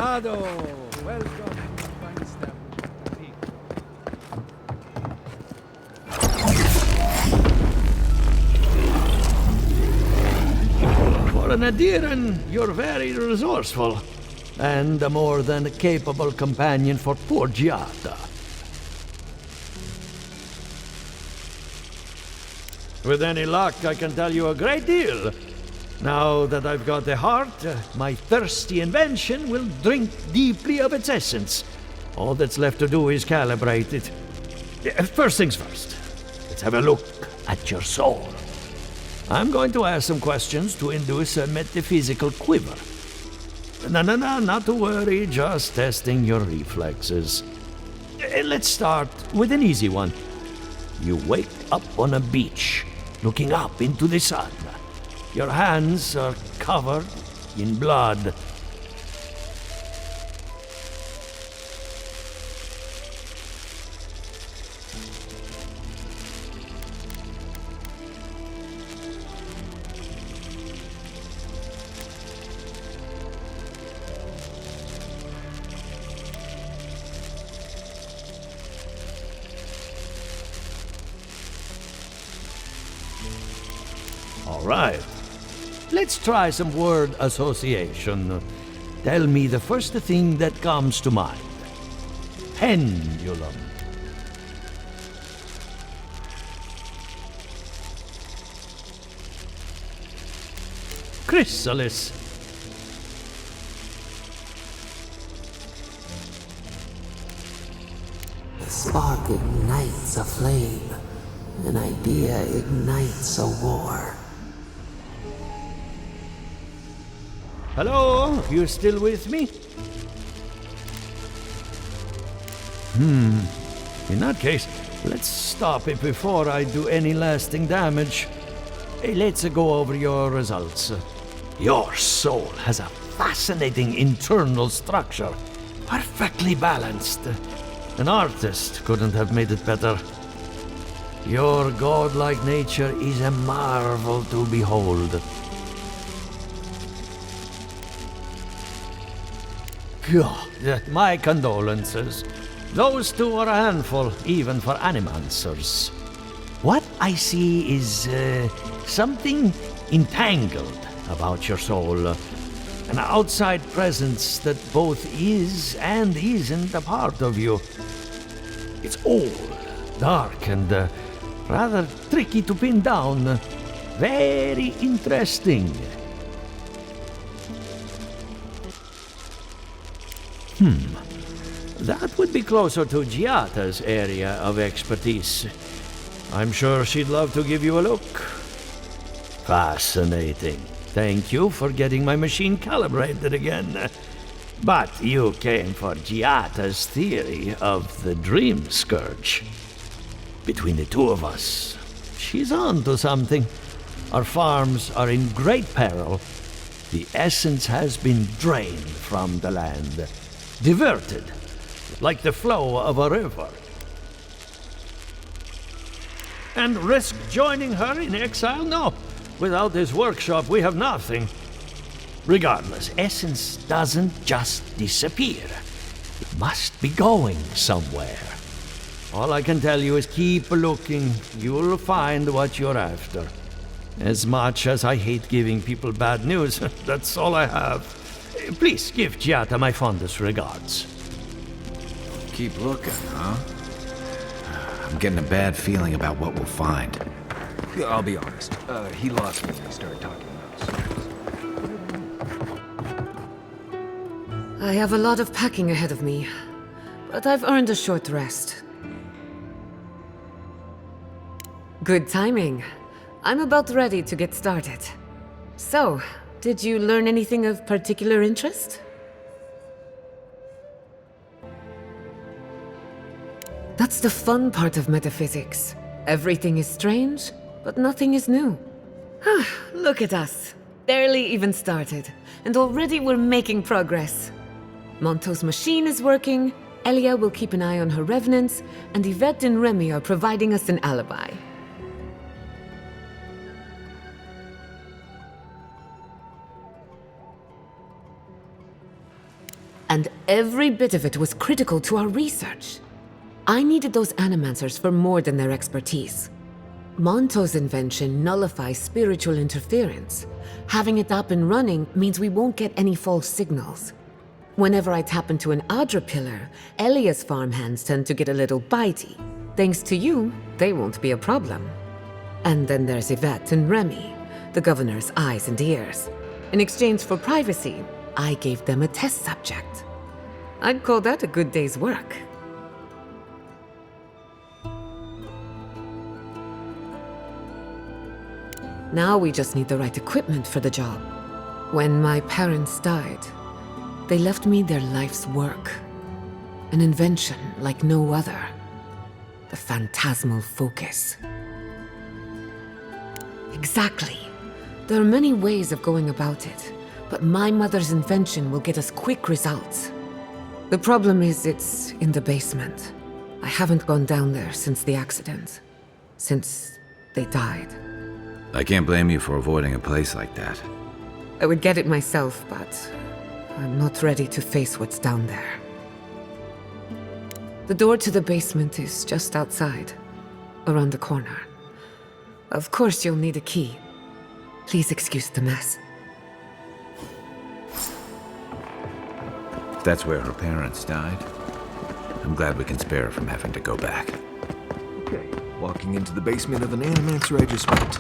Ado, welcome to my establishment. For an Adiran, you're very resourceful, and a more than capable companion for poor Giada. With any luck, I can tell you a great deal. Now that I've got the heart, my thirsty invention will drink deeply of its essence. All that's left to do is calibrate it. First things first, let's have a look at your soul. I'm going to ask some questions to induce a metaphysical quiver. No, not to worry, just testing your reflexes. Let's start with an easy one. You wake up on a beach, looking up into the sun. Your hands are covered in blood. right. Let's try some word association. Tell me the first thing that comes to mind. Pendulum. Chrysalis. The spark ignites a flame. An idea ignites a war. Hello? You still with me? In that case, let's stop it before I do any lasting damage. Hey, let's go over your results. Your soul has a fascinating internal structure. Perfectly balanced. An artist couldn't have made it better. Your godlike nature is a marvel to behold. God, my condolences. Those two are a handful, even for animancers. What I see is something entangled about your soul. An outside presence that both is and isn't a part of you. It's old, dark, and rather tricky to pin down. Very interesting. That would be closer to Giata's area of expertise. I'm sure she'd love to give you a look. Fascinating. Thank you for getting my machine calibrated again. But you came for Giata's theory of the Dream Scourge. Between the two of us, she's on to something. Our farms are in great peril. The essence has been drained from the land. Diverted, like the flow of a river. And risk joining her in exile? No. Without this workshop, we have nothing. Regardless, essence doesn't just disappear. It must be going somewhere. All I can tell you is keep looking. You'll find what you're after. As much as I hate giving people bad news, that's all I have. Please give Giata my fondest regards. Keep looking, huh? I'm getting a bad feeling about what we'll find. I'll be honest. He lost me when he started talking about I have a lot of packing ahead of me, but I've earned a short rest. Good timing. I'm about ready to get started. So, did you learn anything of particular interest? That's the fun part of metaphysics. Everything is strange, but nothing is new. Look at us. Barely even started, and already we're making progress. Monto's machine is working, Elia will keep an eye on her revenants, and Yvette and Remy are providing us an alibi. And every bit of it was critical to our research. I needed those animancers for more than their expertise. Monto's invention nullifies spiritual interference. Having it up and running means we won't get any false signals. Whenever I tap into an Adra pillar, Elia's farmhands tend to get a little bitey. Thanks to you, they won't be a problem. And then there's Yvette and Remy, the governor's eyes and ears. In exchange for privacy, I gave them a test subject. I'd call that a good day's work. Now we just need the right equipment for the job. When my parents died, they left me their life's work. An invention like no other. The phantasmal focus. Exactly. There are many ways of going about it, but my mother's invention will get us quick results. The problem is it's in the basement. I haven't gone down there since the accident. Since they died. I can't blame you for avoiding a place like that. I would get it myself, but I'm not ready to face what's down there. The door to the basement is just outside, around the corner. Of course you'll need a key. Please excuse the mess. If that's where her parents died, I'm glad we can spare her from having to go back. Okay, walking into the basement of an animancer I just went.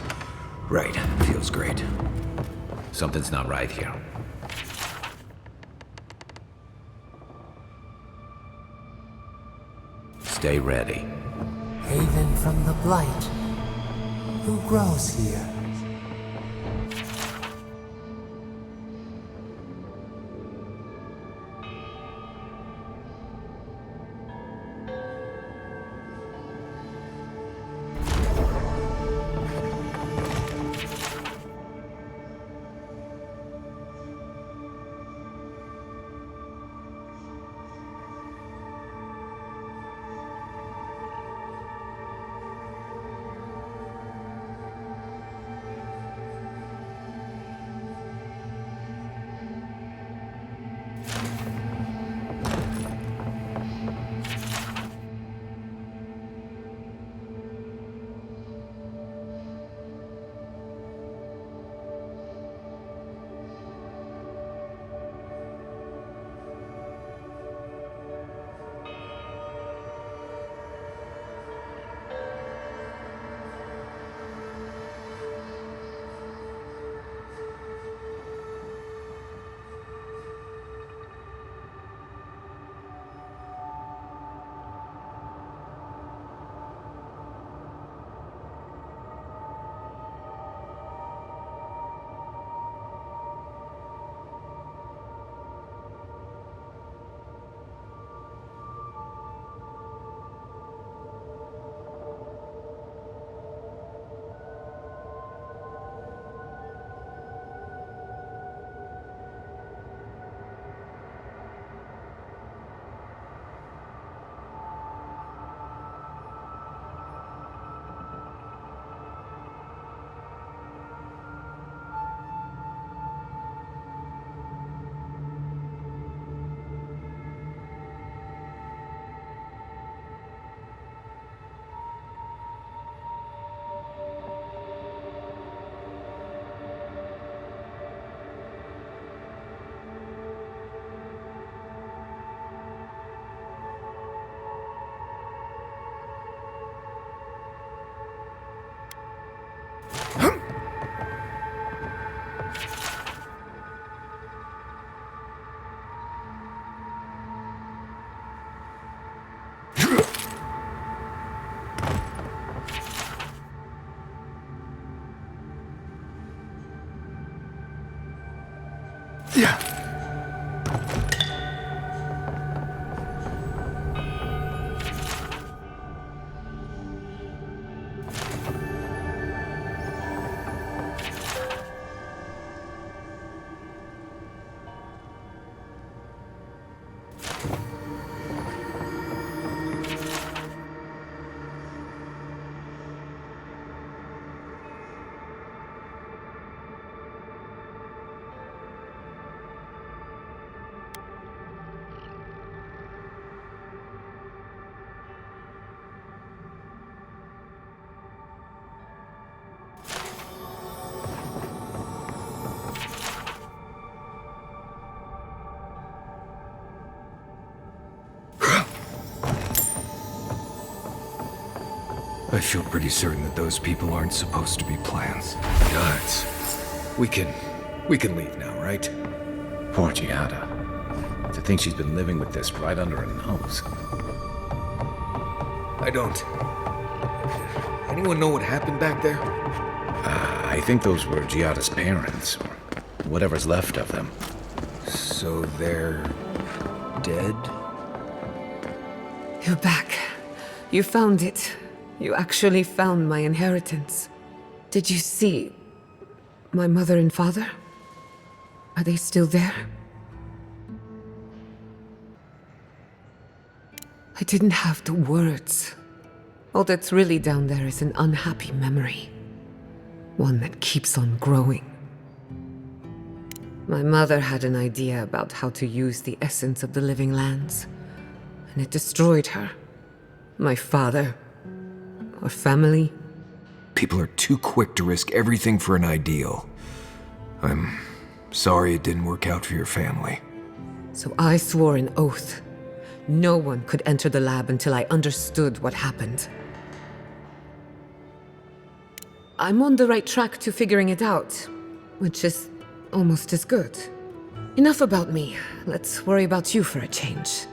Right, feels great. Something's not right here. Stay ready. Haven from the Blight. Who grows here? I feel pretty certain that those people aren't supposed to be plants. Guys, we can leave now, right? Poor Giada. To think she's been living with this right under her nose. I don't. Anyone know what happened back there? I think those were Giada's parents, or whatever's left of them. So they're dead? You're back. You found it. You actually found my inheritance. Did you see my mother and father? Are they still there? I didn't have the words. All that's really down there is an unhappy memory. One that keeps on growing. My mother had an idea about how to use the essence of the living lands, and it destroyed her. My father, our family, People are too quick to risk everything for an ideal. I'm sorry it didn't work out for your family. So I swore an oath. No one could enter the lab until I understood what happened. I'm on the right track to figuring it out, which is almost as good. Enough about me. Let's worry about you for a change.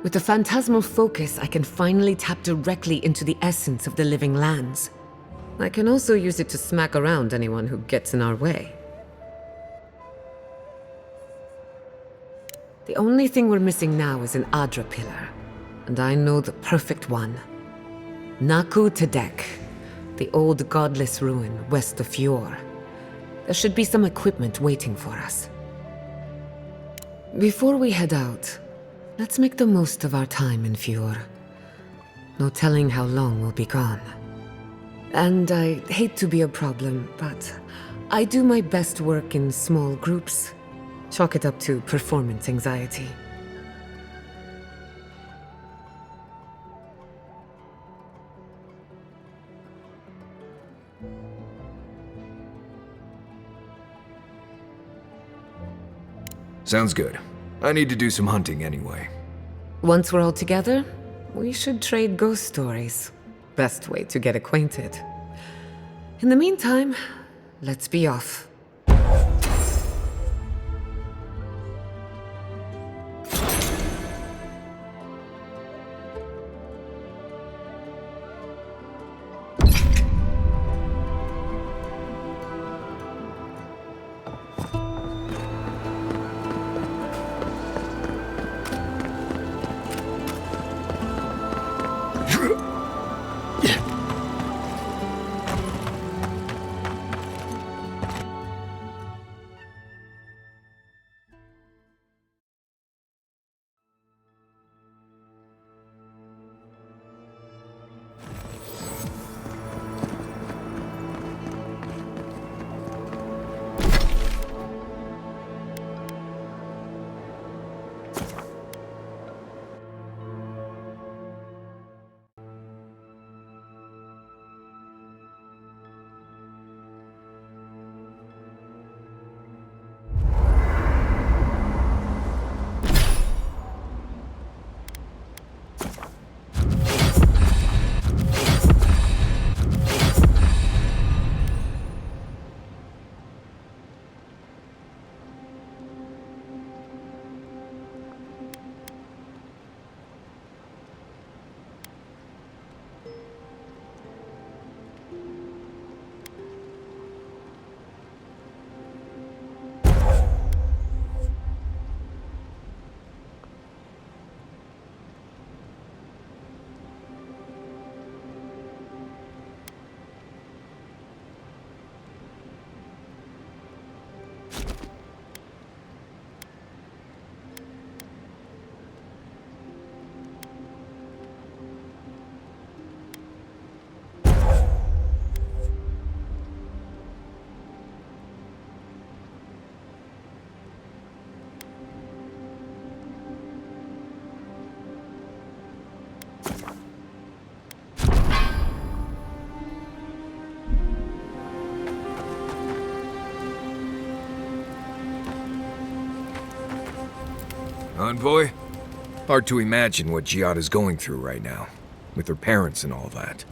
With the phantasmal focus, I can finally tap directly into the essence of the living lands. I can also use it to smack around anyone who gets in our way. The only thing we're missing now is an Adra pillar, and I know the perfect one. Naku Tedek, the old godless ruin west of Fjord. There should be some equipment waiting for us. Before we head out, let's make the most of our time in Fjord. No telling how long we'll be gone. And I hate to be a problem, but I do my best work in small groups. Chalk it up to performance anxiety. Sounds good. I need to do some hunting anyway. Once we're all together, we should trade ghost stories. Best way to get acquainted. In the meantime, let's be off. Envoy? Hard to imagine what Giada's going through right now, with her parents and all that.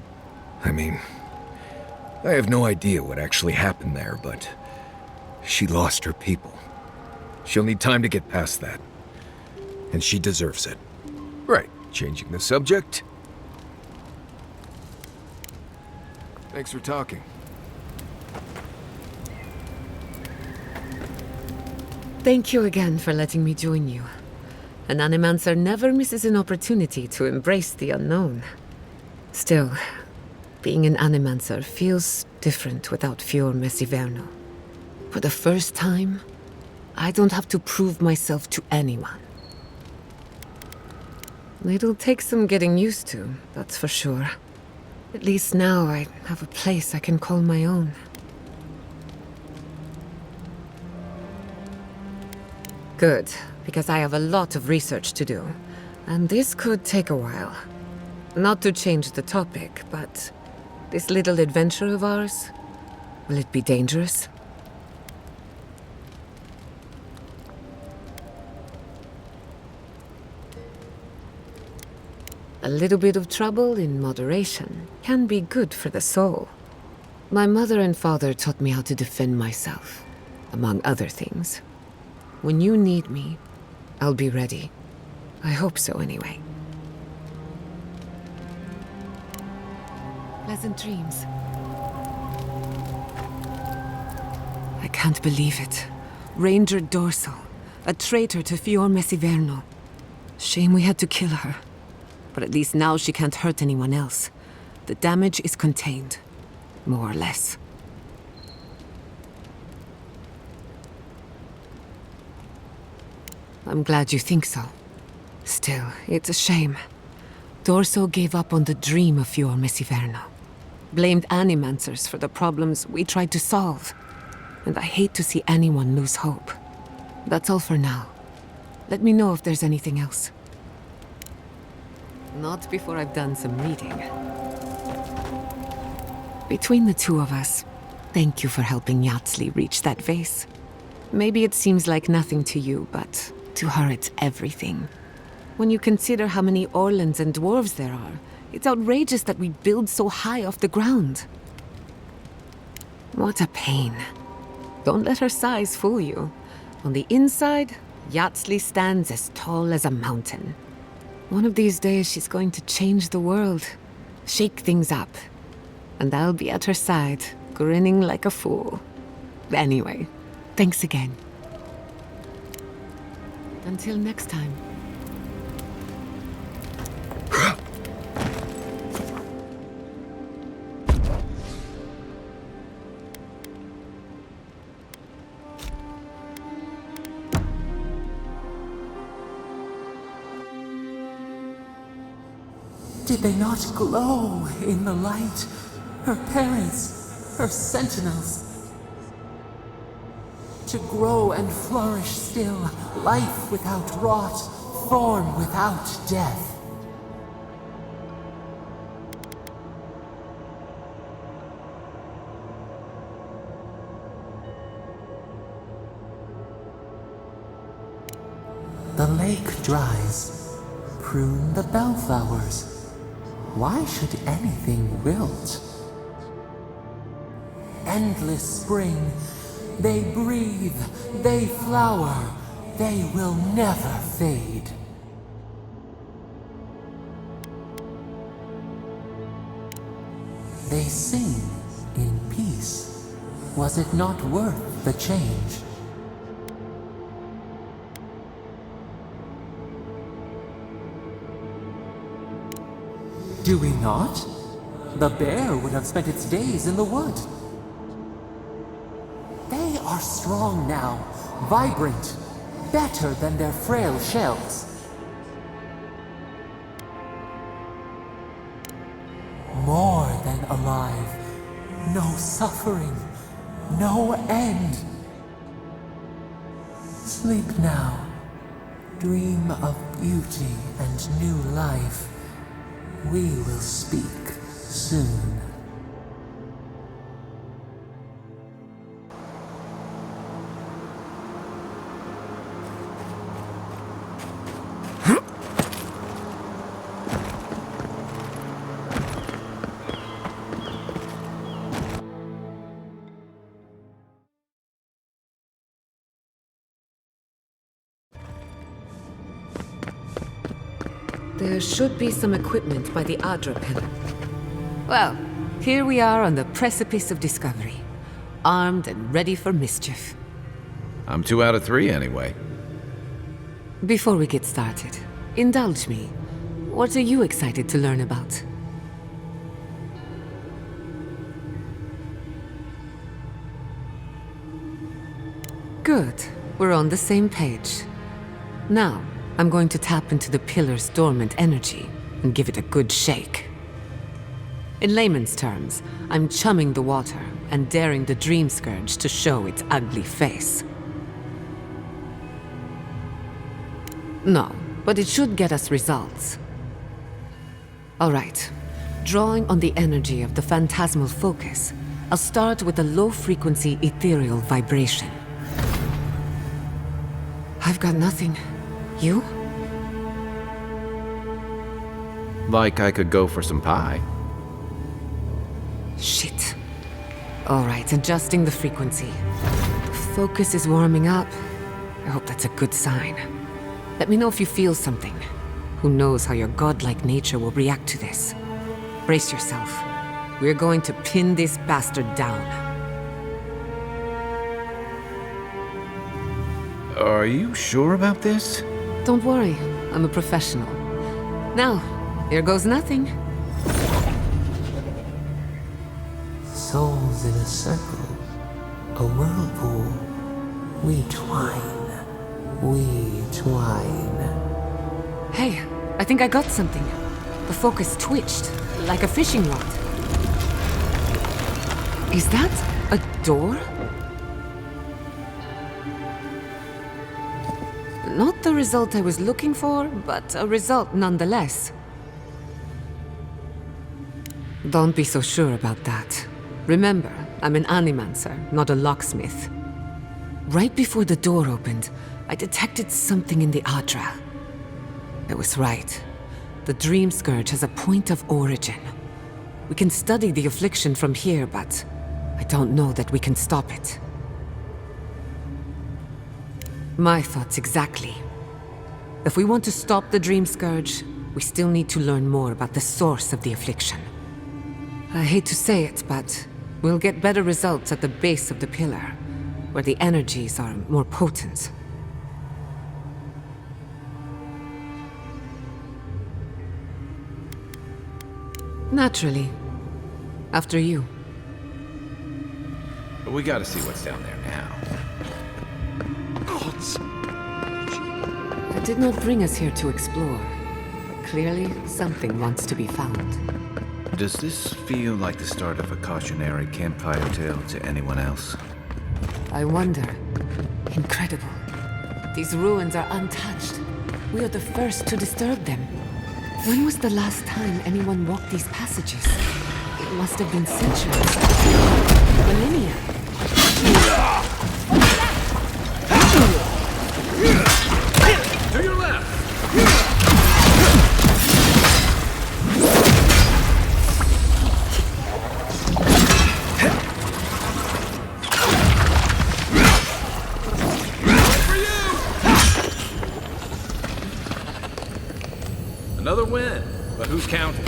I mean, I have no idea what actually happened there, but she lost her people. She'll need time to get past that. And she deserves it. Right, changing the subject. Thanks for talking. Thank you again for letting me join you. An Animancer never misses an opportunity to embrace the unknown. Still, being an Animancer feels different without Fior Mesiverno. For the first time, I don't have to prove myself to anyone. It'll take some getting used to, that's for sure. At least now I have a place I can call my own. Good, because I have a lot of research to do, and this could take a while. Not to change the topic, but This little adventure of ours, will it be dangerous? A little bit of trouble in moderation can be good for the soul. My mother and father taught me how to defend myself, among other things. When you need me, I'll be ready. I hope so, anyway. Pleasant dreams. I can't believe it. Ranger Dorsal, a traitor to Fior Messiverno. Shame we had to kill her. But at least now she can't hurt anyone else. The damage is contained, more or less. I'm glad you think so. Still, it's a shame. Dorso gave up on the dream of Fior Messiverno. Blamed animancers for the problems we tried to solve. And I hate to see anyone lose hope. That's all for now. Let me know if there's anything else. Not before I've done some reading. Between the two of us, thank you for helping Yatsli reach that vase. Maybe it seems like nothing to you, but to her it's everything. When you consider how many Orlans and dwarves there are, it's outrageous that we build so high off the ground. What a pain. Don't let her size fool you. On the inside, Yatsli stands as tall as a mountain. One of these days she's going to change the world, shake things up. And I'll be at her side, grinning like a fool. Anyway, thanks again. Until next time. Did they not glow in the light? Her parents, her sentinels. To grow and flourish still, life without rot, form without death. The lake dries. Prune the bellflowers. Why should anything wilt? Endless spring. They breathe, they flower, they will never fade. They sing in peace. Was it not worth the change? Do we not? The bear would have spent its days in the wood. They are strong now, vibrant, better than their frail shells. More than alive, no suffering, no end. Sleep now, dream of beauty and new life. We will speak soon. There should be some equipment by the Adra pillar. Well, here we are on the precipice of discovery. Armed and ready for mischief. I'm 2 out of 3 anyway. Before we get started, indulge me. What are you excited to learn about? Good. We're on the same page. Now, I'm going to tap into the pillar's dormant energy and give it a good shake. In layman's terms, I'm chumming the water and daring the Dream Scourge to show its ugly face. No, but it should get us results. All right, Drawing on the energy of the phantasmal focus, I'll start with a low-frequency ethereal vibration. I've got nothing. You? Like I could go for some pie. Shit. Alright, adjusting the frequency. The focus is warming up. I hope that's a good sign. Let me know if you feel something. Who knows how your godlike nature will react to this. Brace yourself. We're going to pin this bastard down. Are you sure about this? Don't worry, I'm a professional. Now, there goes nothing. Souls in a circle, a whirlpool. We twine, we twine. Hey, I think I got something. The focus twitched, like a fishing rod. Is that a door? Not the result I was looking for, but a result nonetheless. Don't be so sure about that. Remember, I'm an animancer, not a locksmith. Right before the door opened, I detected something in the Adra. I was right. The Dream Scourge has a point of origin. We can study the affliction from here, but I don't know that we can stop it. My thoughts exactly. If we want to stop the Dream Scourge, we still need to learn more about the source of the affliction. I hate to say it, but we'll get better results at the base of the pillar, where the energies are more potent. Naturally. After you. We gotta see what's down there now. Gods! It did not bring us here to explore. But clearly, something wants to be found. Does this feel like the start of a cautionary campfire tale to anyone else? I wonder. Incredible. These ruins are untouched. We are the first to disturb them. When was the last time anyone walked these passages? It must have been centuries. Millennia. To your left! Another win, but who's counting?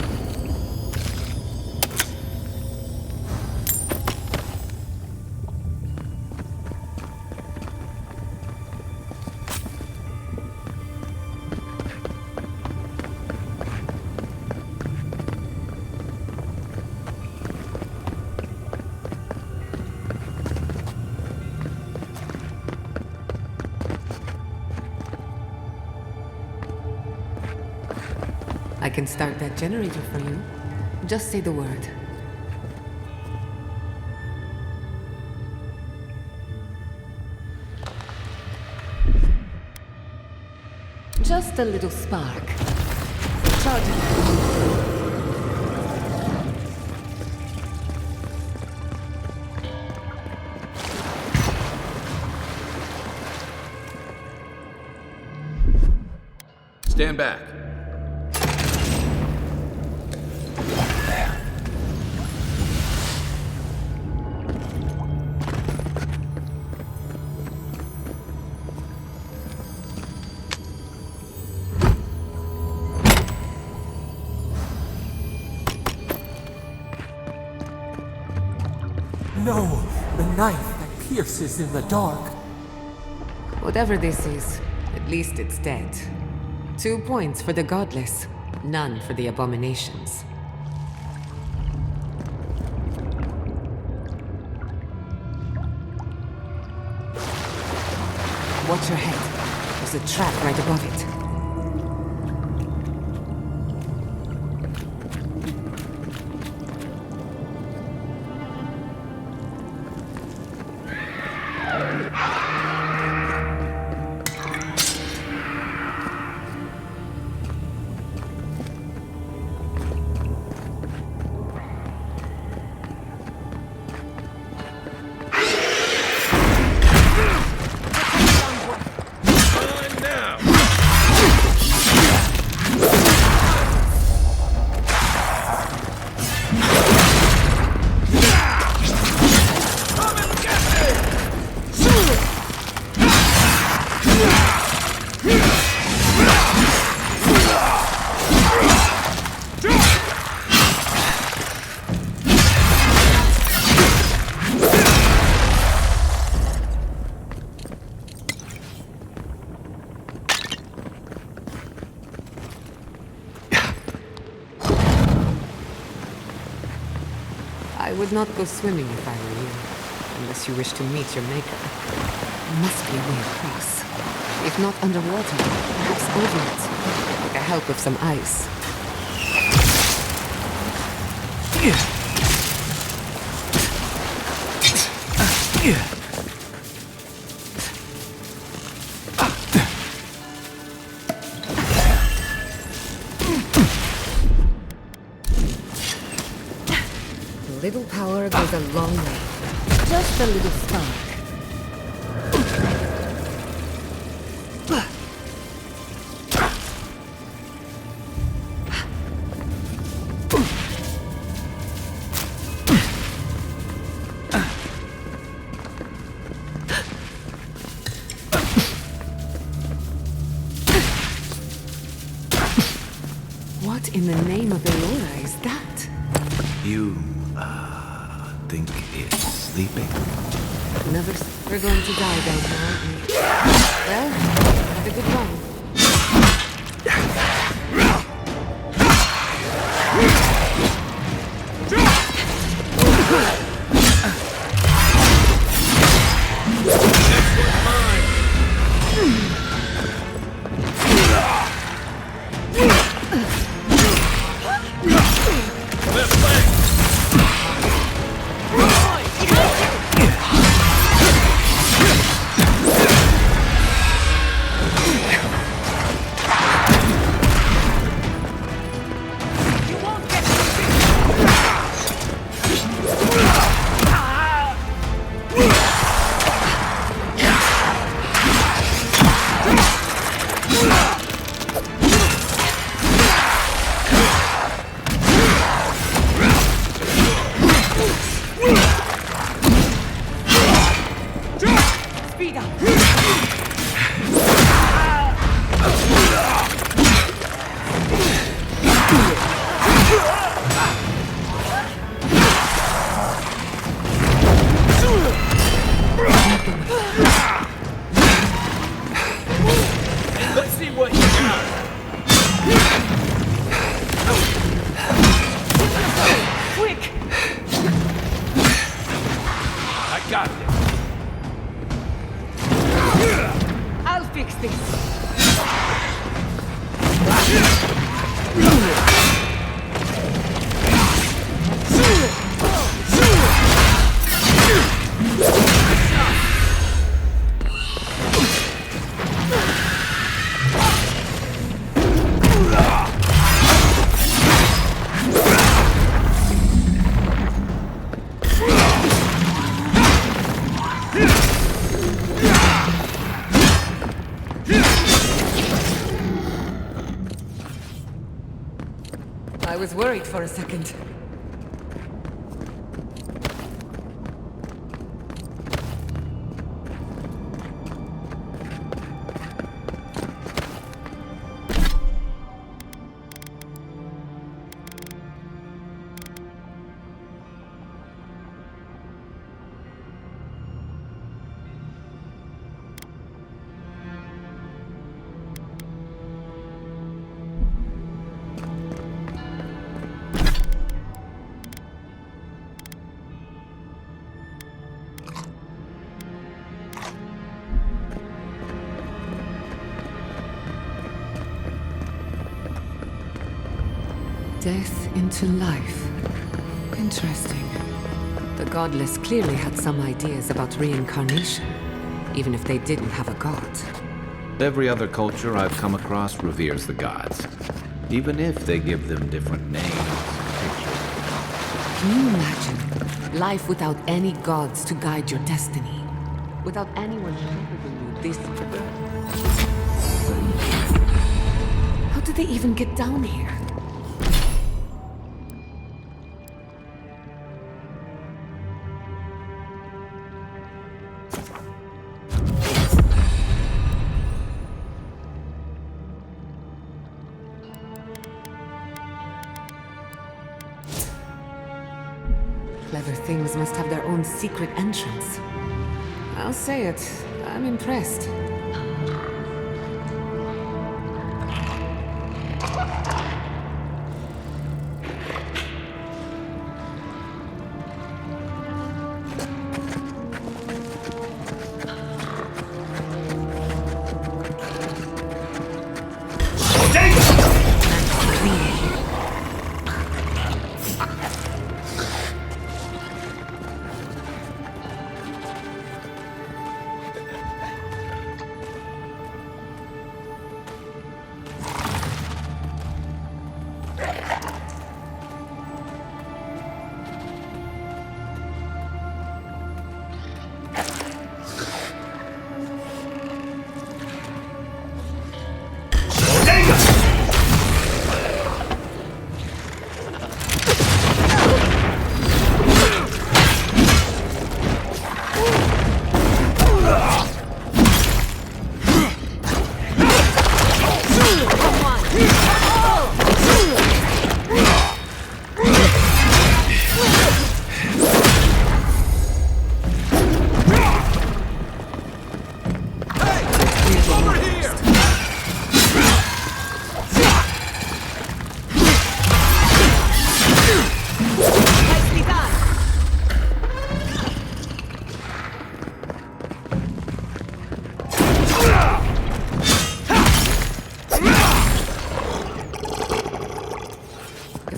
I can start that generator for you. Just say the word. Just a little spark. Charge it. Stand back. No, the knife that pierces in the dark. Whatever this is, at least it's dead. 2 points for the godless, none for the abominations. Watch your head. There's a trap right above it. would not go swimming if I were you, unless you wish to meet your maker. There must be a way across. If not underwater, perhaps over it. Like a help with some ice. Little power goes a long way. Just a little spark. What in the name of Elora is that? You, think it's sleeping? Another... We're going to die down here, aren't we? Well, have a good run. I was worried for a second. Death into life. Interesting. The godless clearly had some ideas about reincarnation, even if they didn't have a god. Every other culture I've come across reveres the gods, even if they give them different names. Can you imagine life without any gods to guide your destiny? Without anyone showing you this... How did they even get down here? Clever things must have their own secret entrance. I'll say it, I'm impressed.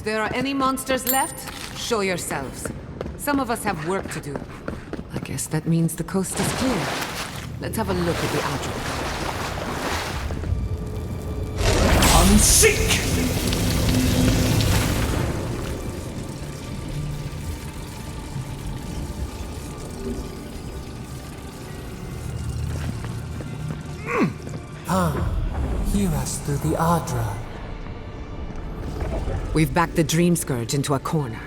there are any monsters left, show yourselves. Some of us have work to do. I guess that means the coast is clear. Let's have a look at the Adra. Unseek! Come, hear us through the Adra. We've backed the Dream Scourge into a corner.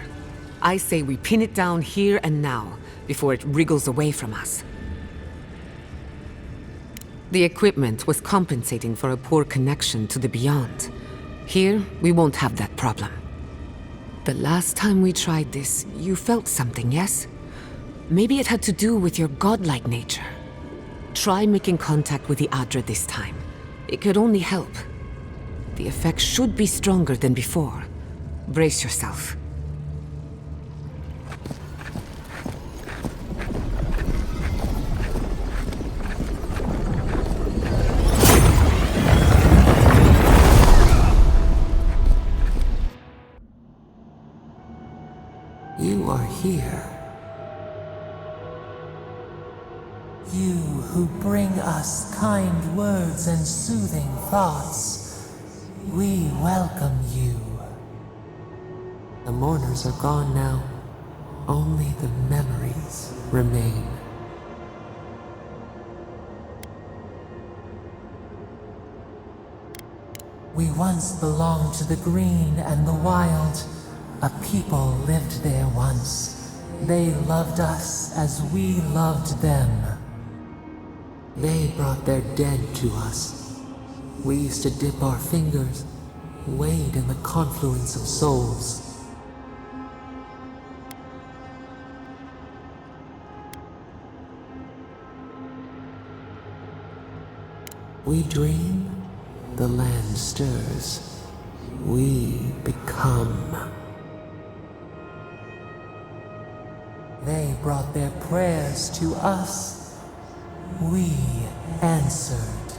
I say we pin it down here and now, before it wriggles away from us. The equipment was compensating for a poor connection to the Beyond. Here, we won't have that problem. The last time we tried this, you felt something, yes? Maybe it had to do with your godlike nature. Try making contact with the Adra this time. It could only help. The effect should be stronger than before. Brace yourself. You are here. You who bring us kind words and soothing thoughts, we welcome you. The mourners are gone now. Only the memories remain. We once belonged to the green and the wild. A people lived there once. They loved us as we loved them. They brought their dead to us. We used to dip our fingers, wade in the confluence of souls. We dream, the land stirs. We become. They brought their prayers to us. We answered.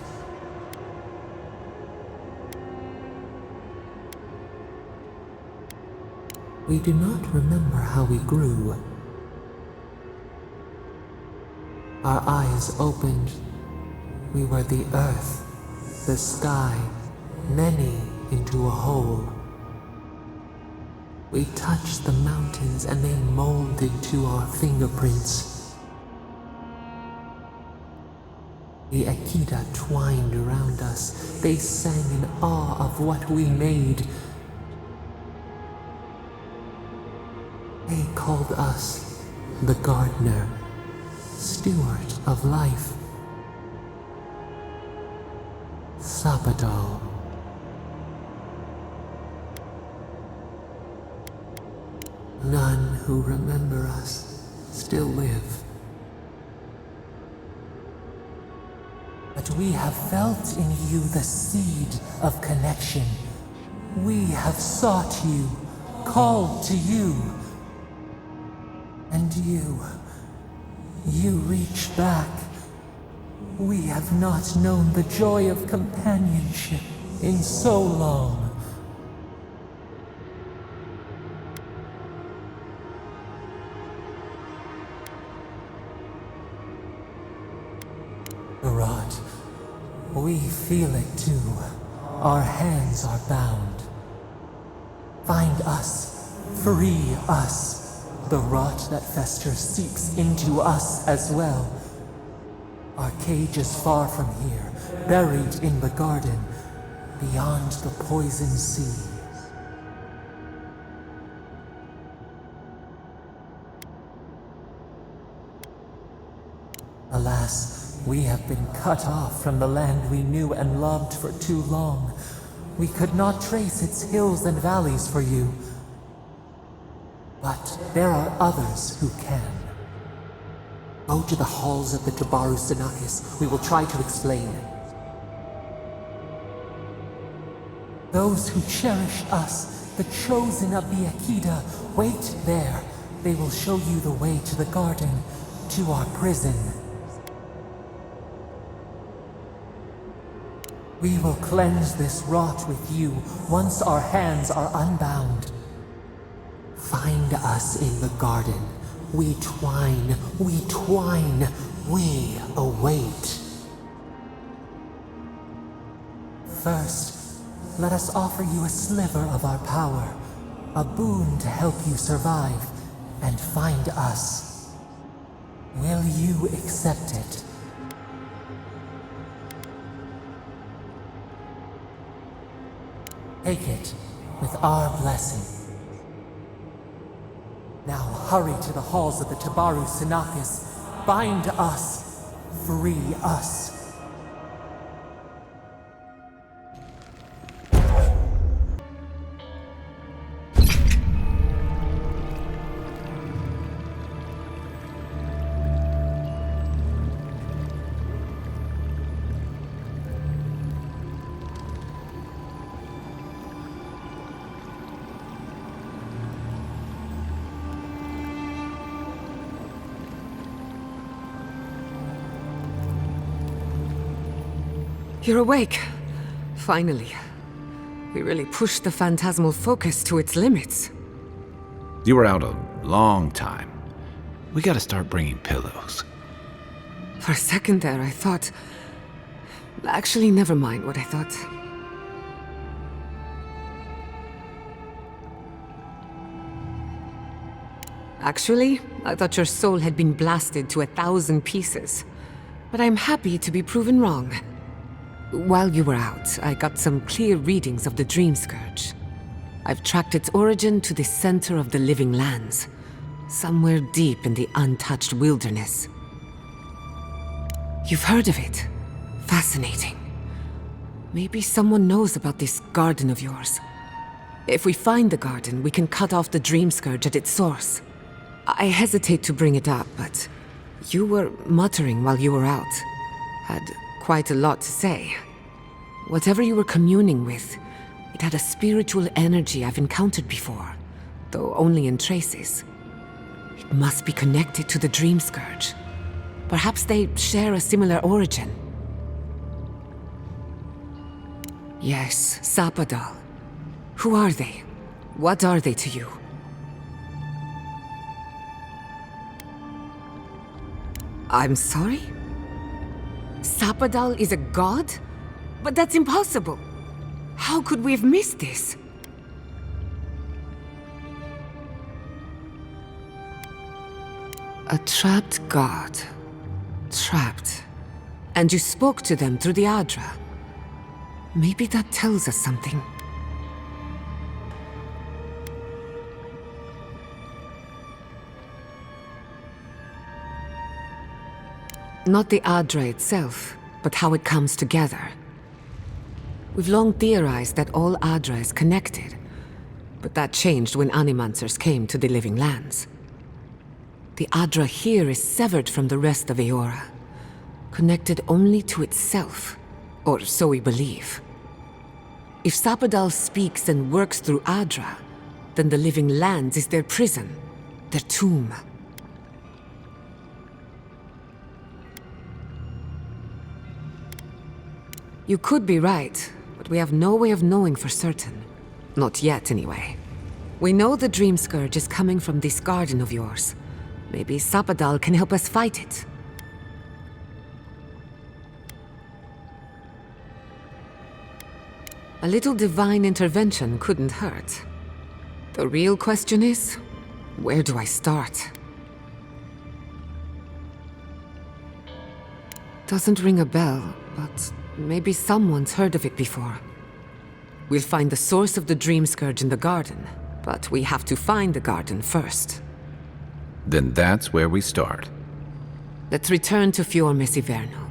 We do not remember how we grew. Our eyes opened. We were the earth, the sky, many into a whole. We touched the mountains and they molded to our fingerprints. The Akita twined around us. They sang in awe of what we made. They called us the gardener, steward of life. Sapadal. None who remember us still live. But we have felt in you the seed of connection. We have sought you, called to you. And you reach back. We have not known the joy of companionship in so long. Rod, we feel it too. Our hands are bound. Find us, free us. The rot that festers seeps into us as well. Our cage is far from here, buried in the garden, beyond the poison sea. Alas, we have been cut off from the land we knew and loved for too long. We could not trace its hills and valleys for you. But there are others who can. Go to the halls of the Tabaru Sinakis. We will try to explain. Those who cherish us, the chosen of the Akita, wait there. They will show you the way to the garden, to our prison. We will cleanse this rot with you once our hands are unbound. Find us in the garden. We twine, we await. First, let us offer you a sliver of our power, a boon to help you survive and find us. Will you accept it? Take it with our blessing. Now hurry to the halls of the Tabaru Sinakis. Bind us. Free us. You're awake. Finally. We really pushed the phantasmal focus to its limits. You were out a long time. We gotta start bringing pillows. For a second there, I thought... Actually, never mind what I thought. Actually, I thought your soul had been blasted to 1,000 pieces. But I'm happy to be proven wrong. While you were out, I got some clear readings of the Dream Scourge. I've tracked its origin to the center of the living lands, somewhere deep in the untouched wilderness. You've heard of it. Fascinating. Maybe someone knows about this garden of yours. If we find the garden, we can cut off the Dream Scourge at its source. I hesitate to bring it up, but you were muttering while you were out. Had quite a lot to say. Whatever you were communing with, it had a spiritual energy I've encountered before, though only in traces. It must be connected to the Dream Scourge. Perhaps they share a similar origin. Yes, Sapadal. Who are they? What are they to you? I'm sorry? Sapadal is a god? But that's impossible. How could we have missed this? A trapped god. Trapped. And you spoke to them through the Adra. Maybe that tells us something. Not the Adra itself, but how it comes together. We've long theorized that all Adra is connected, but that changed when Animancers came to the Living Lands. The Adra here is severed from the rest of Eora, connected only to itself, or so we believe. If Sapadal speaks and works through Adra, then the Living Lands is their prison, their tomb. You could be right, but we have no way of knowing for certain. Not yet, anyway. We know the Dream Scourge is coming from this garden of yours. Maybe Sapadal can help us fight it. A little divine intervention couldn't hurt. The real question is, where do I start? Doesn't ring a bell, but maybe someone's heard of it before. We'll find the source of the Dream Scourge in the garden, but we have to find the garden first. Then that's where we start. Let's return to Fior Messiverno.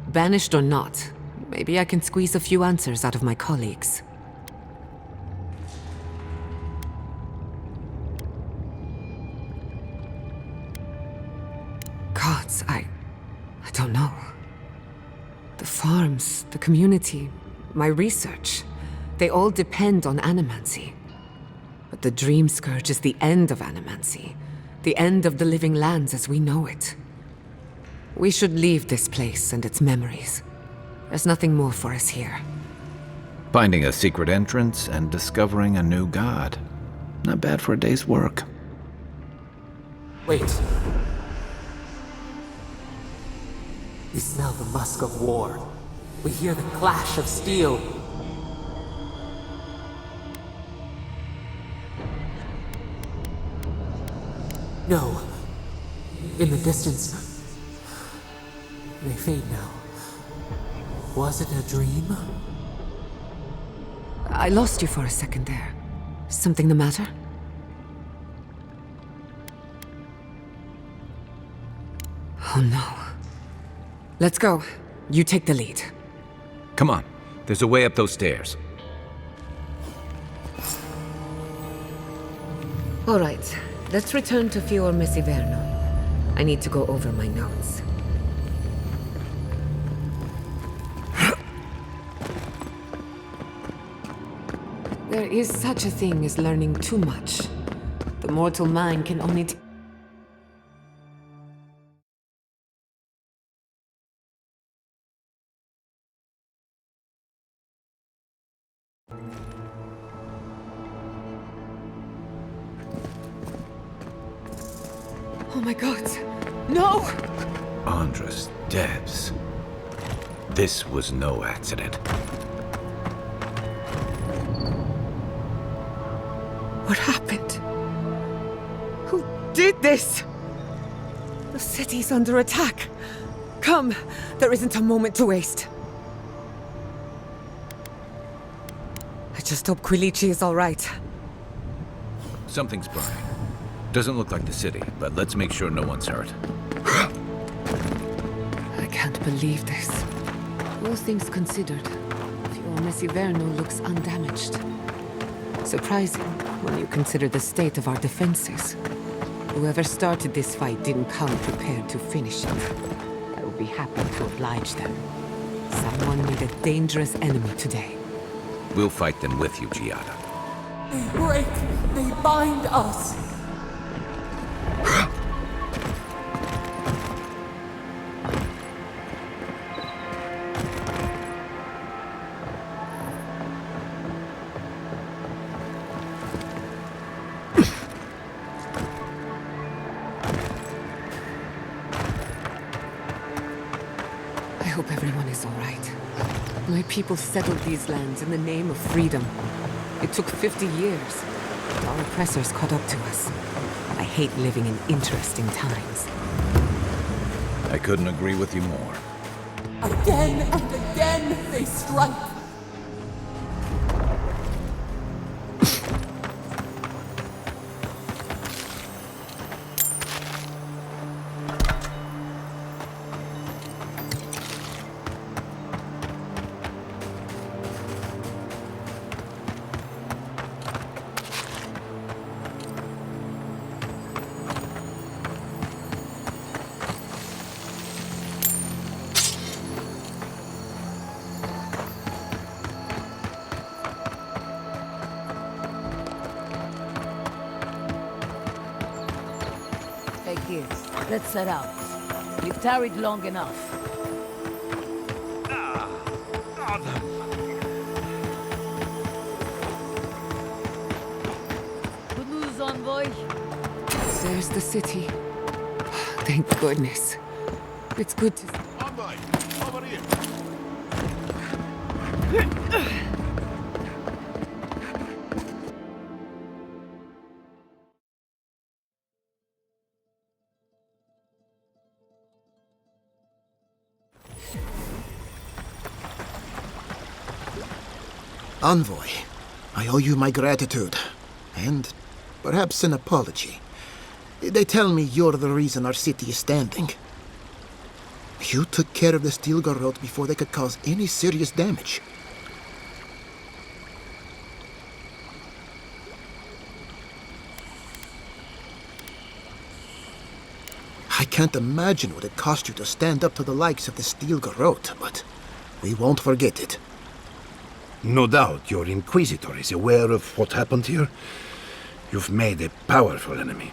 Banished or not, maybe I can squeeze a few answers out of my colleagues. Gods, I don't know. The farms, the community, my research, they all depend on animancy. But the Dream Scourge is the end of animancy, the end of the Living Lands as we know it. We should leave this place and its memories. There's nothing more for us here. Finding a secret entrance and discovering a new god. Not bad for a day's work. Wait. We smell the musk of war. We hear the clash of steel. No. In the distance. They fade now. Was it a dream? I lost you for a second there. Something the matter? Oh no. Let's go. You take the lead. Come on. There's a way up those stairs. All right. Let's return to Fior Mesiverno. I need to go over my notes. There is such a thing as learning too much. The mortal mind can only Oh my god! No! Andras, Debs. This was no accident. What happened? Who did this? The city's under attack. Come, there isn't a moment to waste. I just hope Quilici is all right. Something's burning. Doesn't look like the city, but let's make sure no one's hurt. I can't believe this. All things considered, Fior Mesiverno looks undamaged. Surprising when you consider the state of our defenses. Whoever started this fight didn't come prepared to finish it. I will be happy to oblige them. Someone made a dangerous enemy today. We'll fight them with you, Giada. They break. They bind us. I hope everyone is all right. My people settled these lands in the name of freedom. It took 50 years, but our oppressors caught up to us. I hate living in interesting times. I couldn't agree with you more. Again and again they strike. Take this. Let's set out. We've tarried long enough. Good news, envoy. There's the city. Thank goodness. It's good to... Envoy, over here. Envoy, I owe you my gratitude, and perhaps an apology. They tell me you're the reason our city is standing. You took care of the steel garrote before they could cause any serious damage. I can't imagine what it cost you to stand up to the likes of the steel garrote, but we won't forget it. No doubt your Inquisitor is aware of what happened here. You've made a powerful enemy.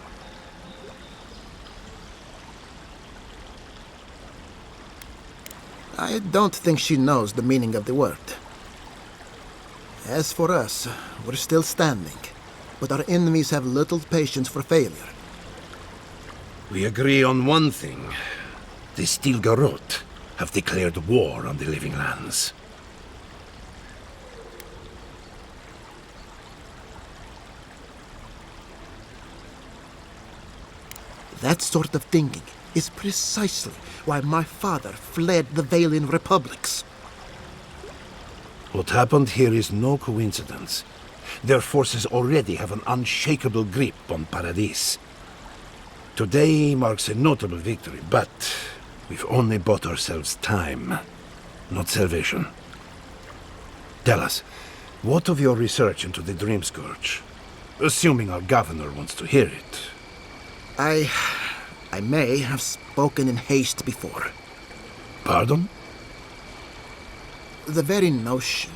I don't think she knows the meaning of the word. As for us, we're still standing. but our enemies have little patience for failure. We agree on one thing. The Stilgarot have declared war on the living lands. That sort of thinking is precisely why my father fled the Valian republics. What happened here is no coincidence. Their forces already have an unshakable grip on Paradis. Today marks a notable victory, but we've only bought ourselves time, not salvation. Tell us, what of your research into the Dream Scourge? Assuming our governor wants to hear it. I may have spoken in haste before. Pardon? The very notion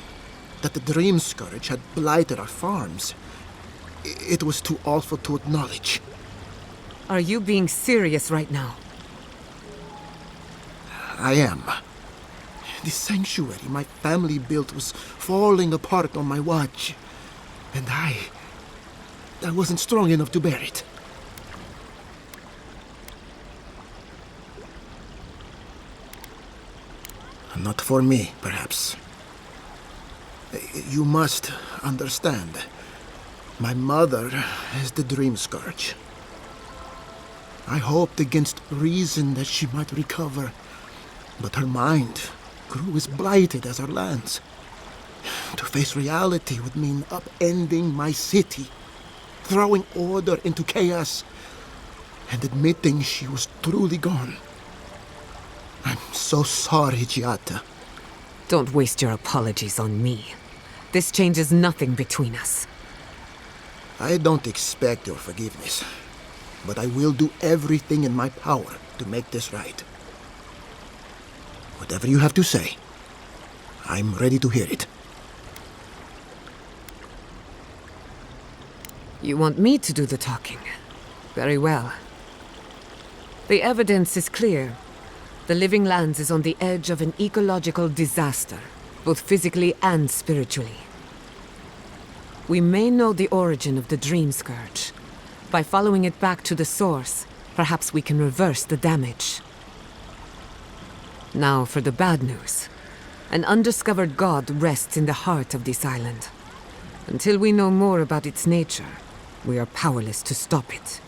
that the Dream Scourge had blighted our farms, it was too awful to acknowledge. Are you being serious right now? I am. The sanctuary my family built was falling apart on my watch, and I wasn't strong enough to bear it. Not for me, perhaps. You must understand. My mother is the Dream Scourge. I hoped against reason that she might recover, but her mind grew as blighted as our lands. To face reality would mean upending my city, throwing order into chaos, and admitting she was truly gone. I'm so sorry, Giata. Don't waste your apologies on me. This changes nothing between us. I don't expect your forgiveness, but I will do everything in my power to make this right. Whatever you have to say, I'm ready to hear it. You want me to do the talking? Very well. The evidence is clear. The Living Lands is on the edge of an ecological disaster, both physically and spiritually. We may know the origin of the Dream Scourge. By following it back to the source, perhaps we can reverse the damage. Now for the bad news. An undiscovered god rests in the heart of this island. Until we know more about its nature, we are powerless to stop it.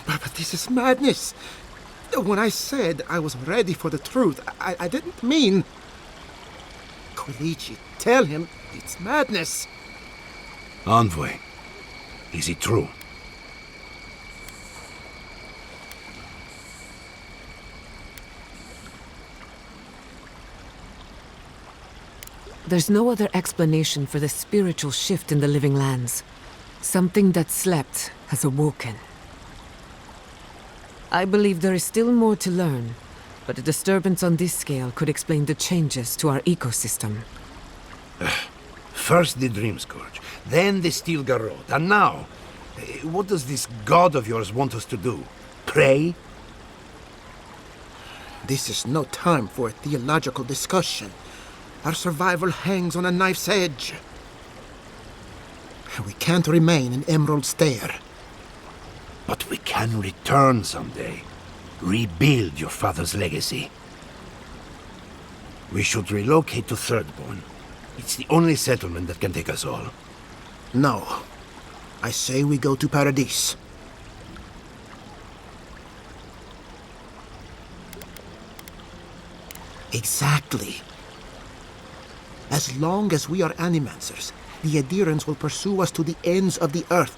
But this is madness! When I said I was ready for the truth, I didn't mean... Koichi, tell him it's madness! Envoy, is it true? There's no other explanation for the spiritual shift in the Living Lands. Something that slept has awoken. I believe there is still more to learn, but a disturbance on this scale could explain the changes to our ecosystem. First the Dream Scourge, then the Stilgarot, and now... what does this god of yours want us to do? Pray? This is no time for a theological discussion. Our survival hangs on a knife's edge. We can't remain in Emerald Stair. But we can return someday. Rebuild your father's legacy. We should relocate to Thirdborn. It's the only settlement that can take us all. No. I say we go to Paradis. Exactly. As long as we are Animancers, the Adherents will pursue us to the ends of the earth.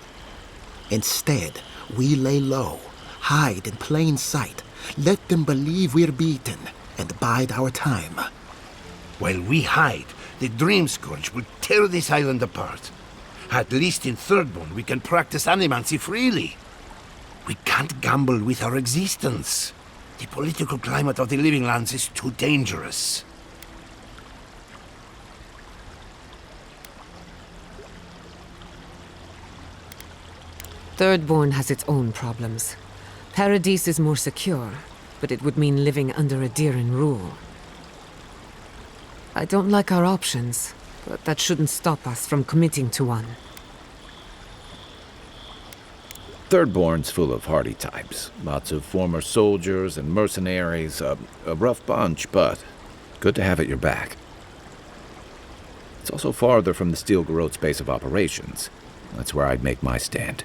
Instead, we lay low, hide in plain sight, let them believe we're beaten, and bide our time. While we hide, the Dream Scourge will tear this island apart. At least in Thirdborn, we can practice animancy freely. We can't gamble with our existence. The political climate of the Living Lands is too dangerous. Thirdborn has its own problems. Paradis is more secure, but it would mean living under Adheran rule. I don't like our options, but that shouldn't stop us from committing to one. Thirdborn's full of hardy types. Lots of former soldiers and mercenaries. A rough bunch, but good to have at your back. It's also farther from the Steel Garrote's base of operations. That's where I'd make my stand.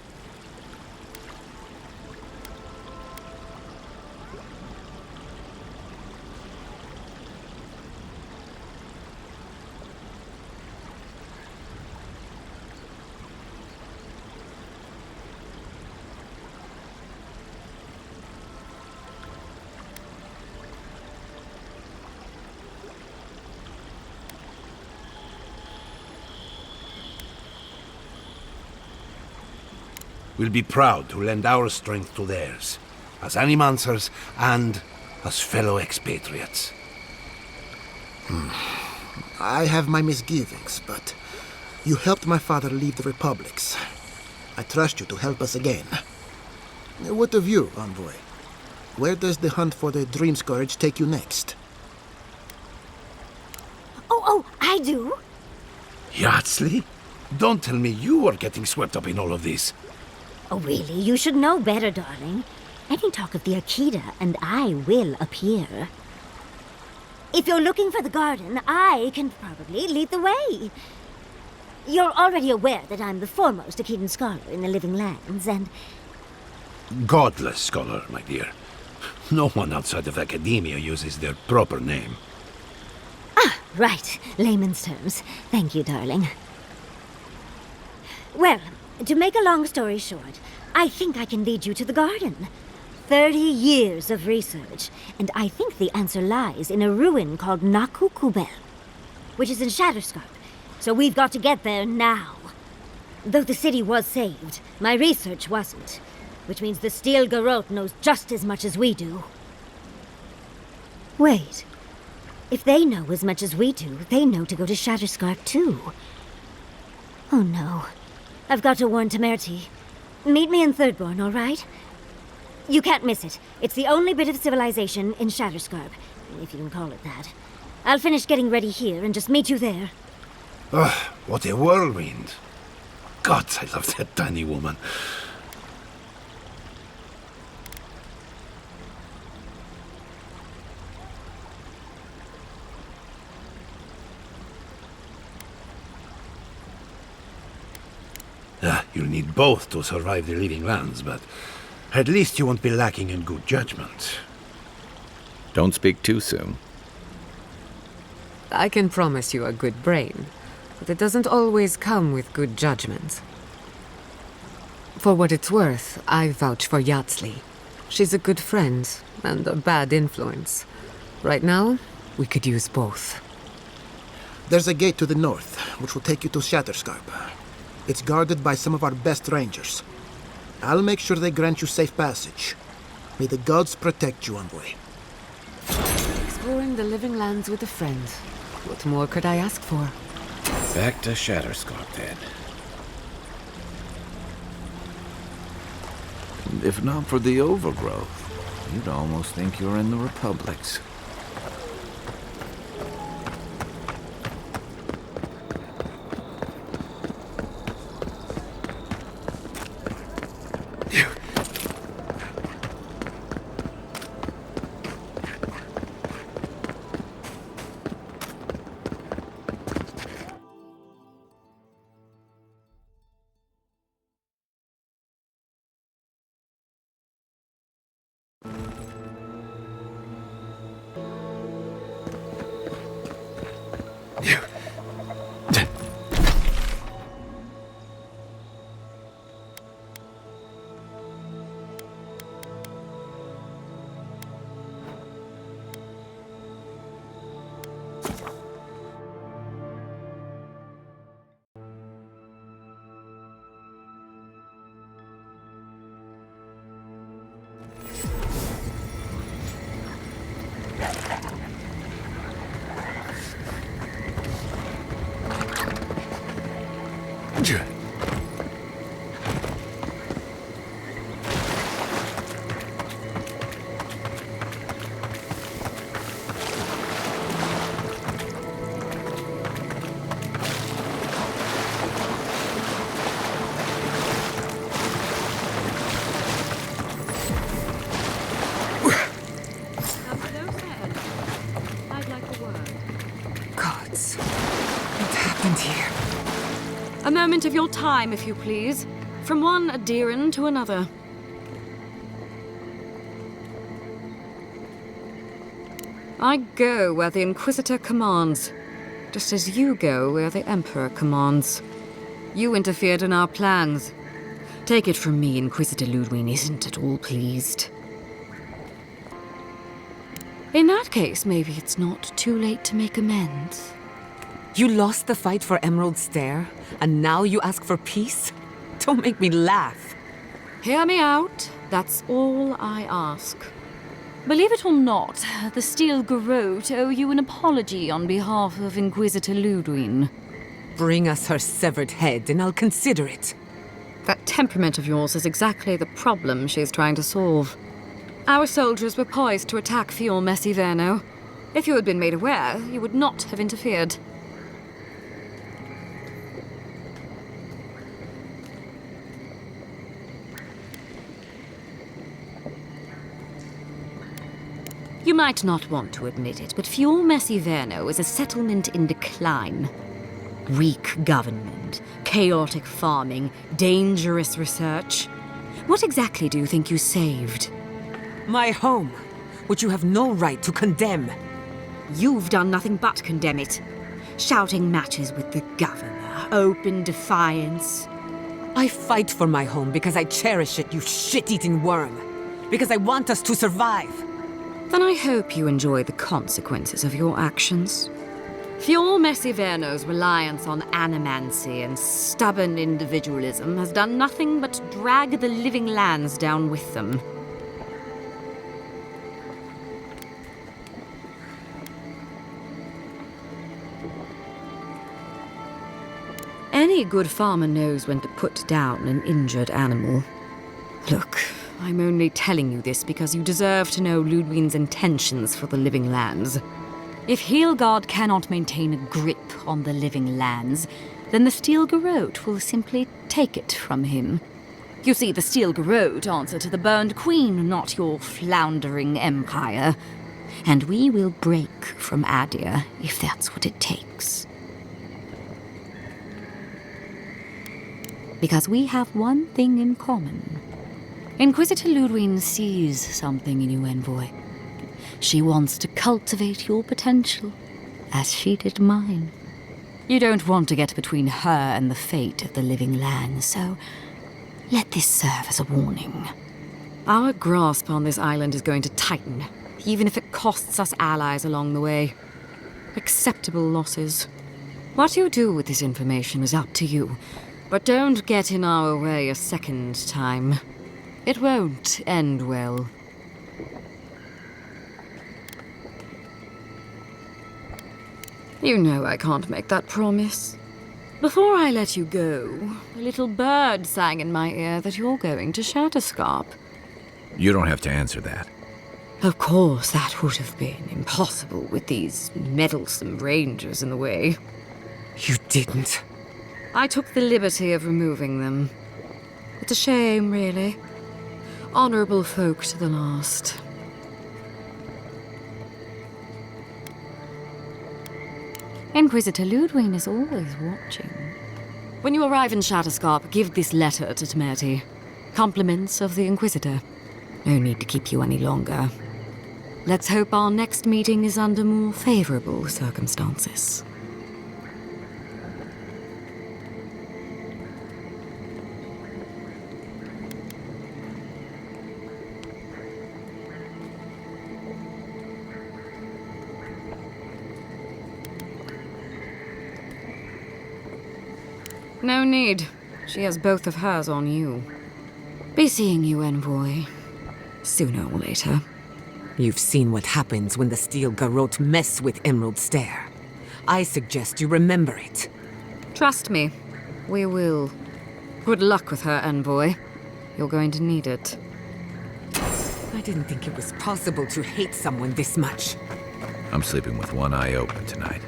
We'll be proud to lend our strength to theirs, as animancers and as fellow expatriates. I have my misgivings, but you helped my father leave the Republics. I trust you to help us again. What of you, Envoy? Where does the hunt for the Dream Scourge take you next? Oh, I do. Yardsley? Don't tell me you are getting swept up in all of this. Oh, really? You should know better, darling. Any talk of the Akita, and I will appear. If you're looking for the garden, I can probably lead the way. You're already aware that I'm the foremost Akitan scholar in the Living Lands, and... Godless scholar, my dear. No one outside of academia uses their proper name. Ah, right. Layman's terms. Thank you, darling. Well, to make a long story short, I think I can lead you to the garden. 30 years of research, and I think the answer lies in a ruin called Naku Kubel, which is in Shatterscarp. So we've got to get there now. Though the city was saved, my research wasn't, which means the Steel Garrote knows just as much as we do. Wait. If they know as much as we do, they know to go to Shatterscarp too. Oh no. I've got to warn Temerity. Meet me in Thirdborn, all right? You can't miss it. It's the only bit of civilization in Shatterscarp, if you can call it that. I'll finish getting ready here and just meet you there. Ugh, what a whirlwind. God, I love that tiny woman. You'll need both to survive the Living Lands, but at least you won't be lacking in good judgment. Don't speak too soon. I can promise you a good brain, but it doesn't always come with good judgment. For what it's worth, I vouch for Yardsley. She's a good friend and a bad influence. Right now, we could use both. There's a gate to the north, which will take you to Shatterscarp. It's guarded by some of our best rangers. I'll make sure they grant you safe passage. May the gods protect you, Envoy. Exploring the Living Lands with a friend. What more could I ask for? Back to Shatterscarp, then. And if not for the overgrowth, you'd almost think you're in the Republics. happened here? A moment of your time, if you please. From one Adiran to another. I go where the Inquisitor commands, just as you go where the Emperor commands. You interfered in our plans. Take it from me, Inquisitor Ludwig isn't at all pleased. In that case, maybe it's not too late to make amends. You lost the fight for Emerald Stair, and now you ask for peace? Don't make me laugh. Hear me out. That's all I ask. Believe it or not, the Steel Garrote owe you an apology on behalf of Inquisitor Ludwig. Bring us her severed head, and I'll consider it. That temperament of yours is exactly the problem she's trying to solve. Our soldiers were poised to attack Fior Messiverno. If you had been made aware, you would not have interfered. You might not want to admit it, but Fior Messiverno is a settlement in decline. Weak government, chaotic farming, dangerous research. What exactly do you think you saved? My home, which you have no right to condemn. You've done nothing but condemn it. Shouting matches with the governor, open defiance. I fight for my home because I cherish it, you shit-eating worm. Because I want us to survive. Then I hope you enjoy the consequences of your actions. Fior Messiverno's reliance on animancy and stubborn individualism has done nothing but drag the living lands down with them. Any good farmer knows when to put down an injured animal. Look, I'm only telling you this because you deserve to know Ludwig's intentions for the living lands. If Heelgard cannot maintain a grip on the living lands, then the Steel Garrote will simply take it from him. You see, the Steel Garrote answer to the Burned Queen, not your floundering empire. And we will break from Adir if that's what it takes. Because we have one thing in common. Inquisitor Ludwig sees something in you, Envoy. She wants to cultivate your potential, as she did mine. You don't want to get between her and the fate of the living land, so let this serve as a warning. Our grasp on this island is going to tighten, even if it costs us allies along the way. Acceptable losses. What you do with this information is up to you, but don't get in our way a second time. It won't end well. You know I can't make that promise. Before I let you go, a little bird sang in my ear that you're going to Shatterscarp. You don't have to answer that. Of course, that would have been impossible with these meddlesome rangers in the way. You didn't. I took the liberty of removing them. It's a shame, really. Honorable folk to the last. Inquisitor Ludwig is always watching. When you arrive in Shatterscarp, give this letter to Temerty. Compliments of the Inquisitor. No need to keep you any longer. Let's hope our next meeting is under more favorable circumstances. No need. She has both of hers on you. Be seeing you, Envoy. Sooner or later. You've seen what happens when the Steel Garrote mess with Emerald Stair. I suggest you remember it. Trust me. We will. Good luck with her, Envoy. You're going to need it. I didn't think it was possible to hate someone this much. I'm sleeping with one eye open tonight.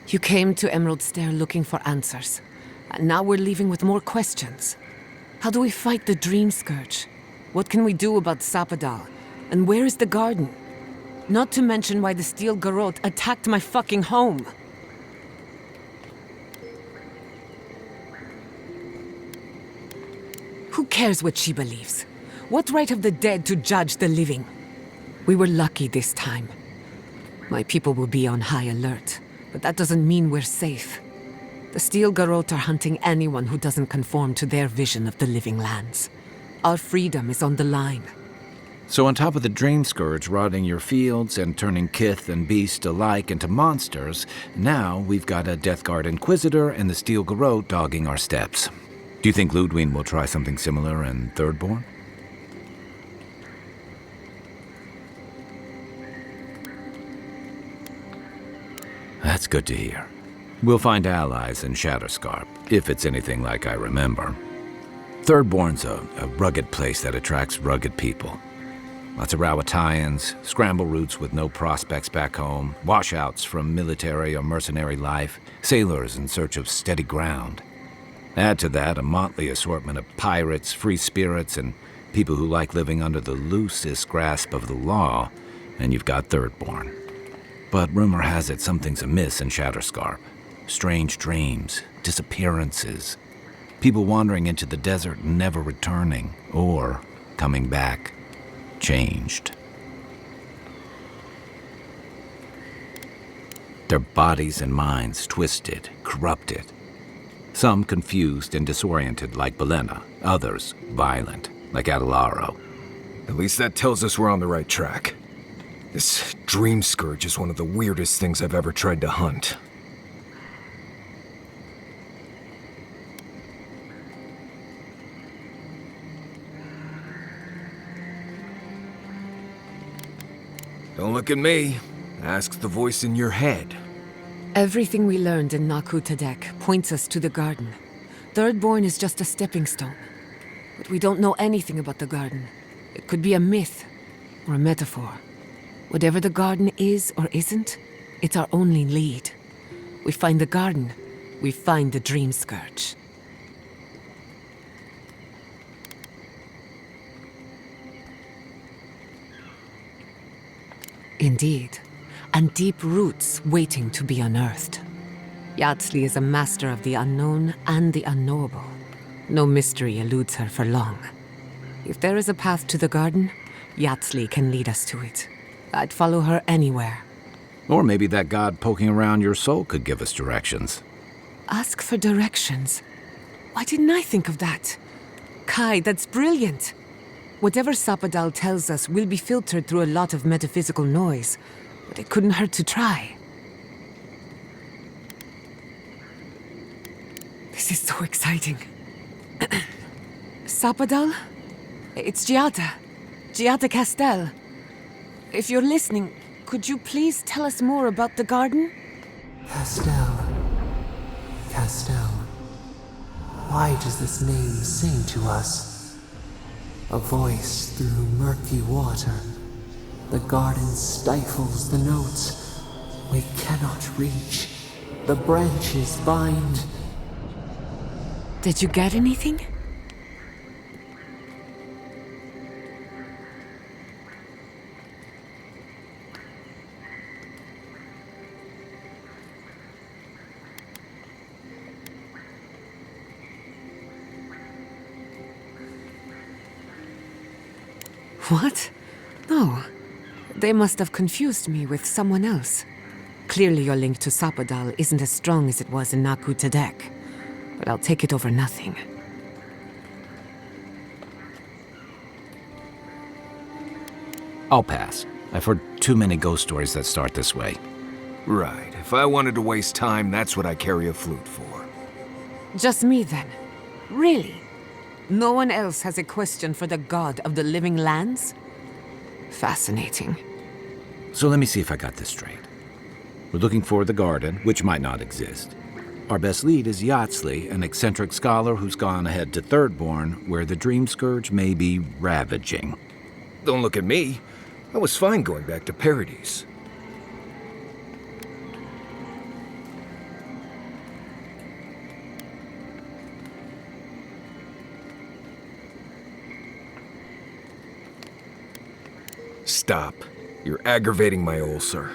You came to Emerald Stair looking for answers. And now we're leaving with more questions. How do we fight the Dream Scourge? What can we do about Sapadal? And where is the garden? Not to mention why the Steel Garrote attacked my fucking home. Who cares what she believes? What right have the dead to judge the living? We were lucky this time. My people will be on high alert, but that doesn't mean we're safe. The Steel Garrote are hunting anyone who doesn't conform to their vision of the living lands. Our freedom is on the line. So on top of the Dream Scourge rotting your fields and turning kith and beast alike into monsters, now we've got a Death Guard Inquisitor and the Steel Garrote dogging our steps. Do you think Ludwig will try something similar in Thirdborn? That's good to hear. We'll find allies in Shatterscarp, if it's anything like I remember. Thirdborn's a rugged place that attracts rugged people. Lots of Rowattians, scramble routes with no prospects back home, washouts from military or mercenary life, sailors in search of steady ground. Add to that a motley assortment of pirates, free spirits, and people who like living under the loosest grasp of the law, and you've got Thirdborn. But rumor has it something's amiss in Shatterscarp. Strange dreams, disappearances, people wandering into the desert and never returning, or coming back, changed. Their bodies and minds twisted, corrupted. Some confused and disoriented like Belena, others violent like Adelaro. At least that tells us we're on the right track. This Dream Scourge is one of the weirdest things I've ever tried to hunt. Don't look at me. Ask the voice in your head. Everything we learned in Naku Tadek points us to the garden. Thirdborn is just a stepping stone. But we don't know anything about the garden. It could be a myth or a metaphor. Whatever the garden is or isn't, it's our only lead. We find the garden, we find the Dream Scourge. Indeed, and deep roots waiting to be unearthed. Yatsley is a master of the unknown and the unknowable. No mystery eludes her for long. If there is a path to the garden, Yatsley can lead us to it. I'd follow her anywhere. Or maybe that god poking around your soul could give us directions. Ask for directions. Why didn't I think of that? Kai, that's brilliant. Whatever Sapadal tells us will be filtered through a lot of metaphysical noise, but it couldn't hurt to try. This is so exciting. Sapadal? It's Giada. Giada Castel. If you're listening, could you please tell us more about the garden? Castel. Castel. Why does this name sing to us? A voice through murky water. The garden stifles the notes. We cannot reach. The branches bind. Did you get anything? What? No. They must have confused me with someone else. Clearly your link to Sapadal isn't as strong as it was in Naku Tadek, but I'll take it over nothing. I'll pass. I've heard too many ghost stories that start this way. Right. If I wanted to waste time, that's what I carry a flute for. Just me then? Really? No one else has a question for the god of the living lands? Fascinating. So let me see if I got this straight. We're looking for the garden, which might not exist. Our best lead is Yatsley, an eccentric scholar who's gone ahead to Thirdborn, where the Dream Scourge may be ravaging. Don't look at me. I was fine going back to Paradise. Stop. You're aggravating my ulcer.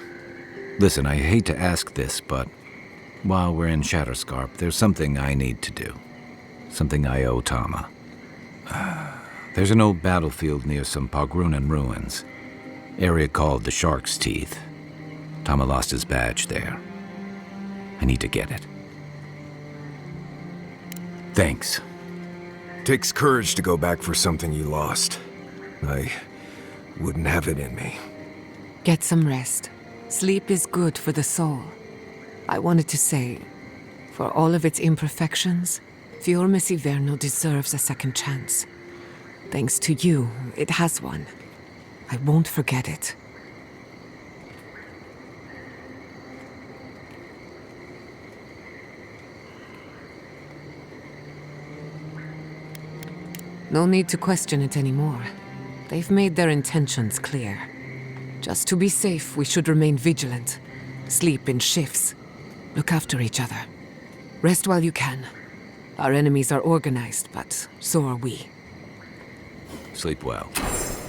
Listen, I hate to ask this, but while we're in Shatterscarp, there's something I need to do. Something I owe Tama. There's an old battlefield near some Pogrunan ruins. Area called the Shark's Teeth. Tama lost his badge there. I need to get it. Thanks. Takes courage to go back for something you lost. I wouldn't have it in me. Get some rest. Sleep is good for the soul. I wanted to say, for all of its imperfections, Fior Messiverno deserves a second chance. Thanks to you, it has one. I won't forget it. No need to question it anymore. They've made their intentions clear. Just to be safe, we should remain vigilant. Sleep in shifts. Look after each other. Rest while you can. Our enemies are organized, but so are we. Sleep well.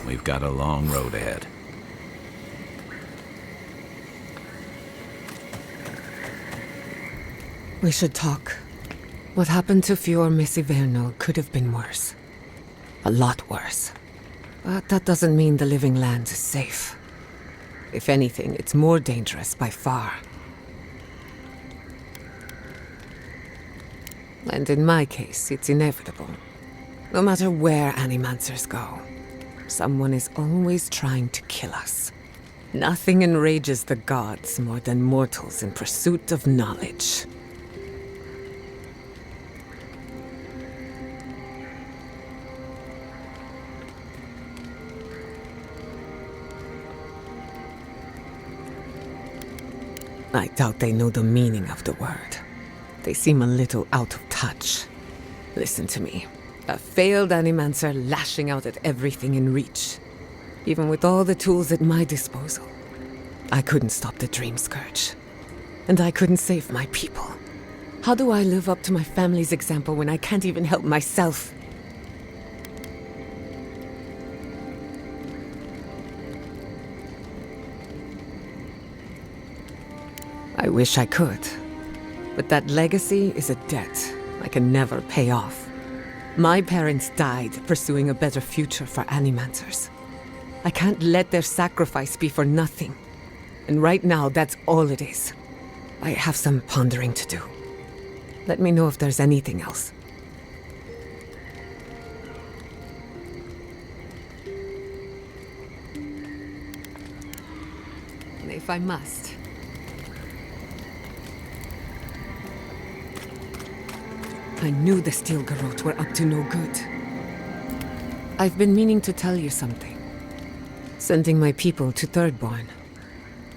We've got a long road ahead. We should talk. What happened to Fior Messiverno could have been worse. A lot worse. But that doesn't mean the living land is safe. If anything, it's more dangerous by far. And in my case, it's inevitable. No matter where Animancers go, someone is always trying to kill us. Nothing enrages the gods more than mortals in pursuit of knowledge. I doubt they know the meaning of the word. They seem a little out of touch. Listen to me. A failed Animancer lashing out at everything in reach. Even with all the tools at my disposal. I couldn't stop the Dream Scourge. And I couldn't save my people. How do I live up to my family's example when I can't even help myself? I wish I could. But that legacy is a debt I can never pay off. My parents died pursuing a better future for Animancers. I can't let their sacrifice be for nothing. And right now, that's all it is. I have some pondering to do. Let me know if there's anything else. If I must. I knew the Steel Garrote were up to no good. I've been meaning to tell you something. Sending my people to Thirdborn.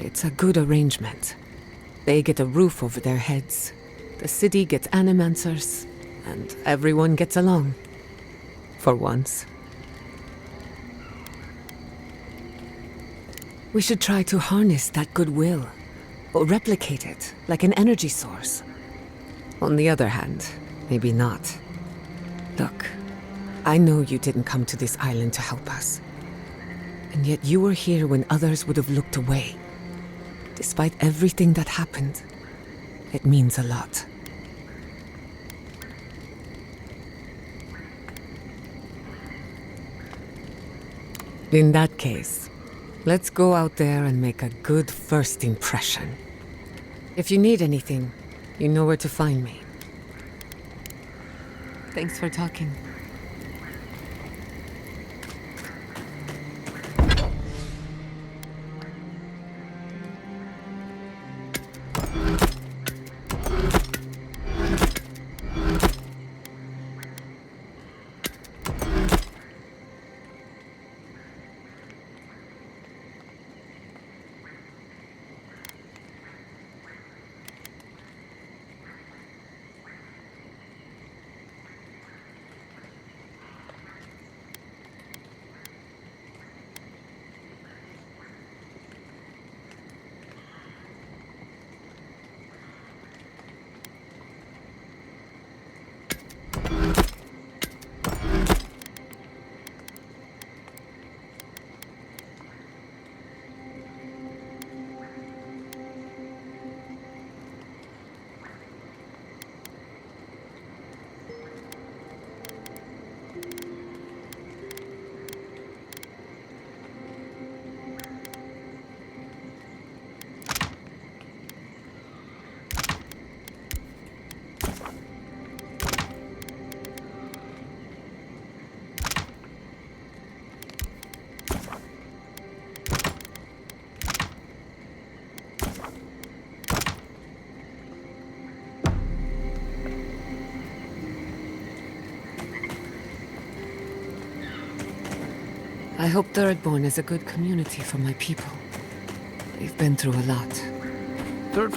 It's a good arrangement. They get a roof over their heads. The city gets Animancers, and everyone gets along. For once. We should try to harness that goodwill, or replicate it, like an energy source. On the other hand, maybe not. Look, I know you didn't come to this island to help us. And yet you were here when others would have looked away. Despite everything that happened, it means a lot. In that case, let's go out there and make a good first impression. If you need anything, you know where to find me. Thanks for talking. I hope Thirdborn is a good community for my people. They've been through a lot. Third,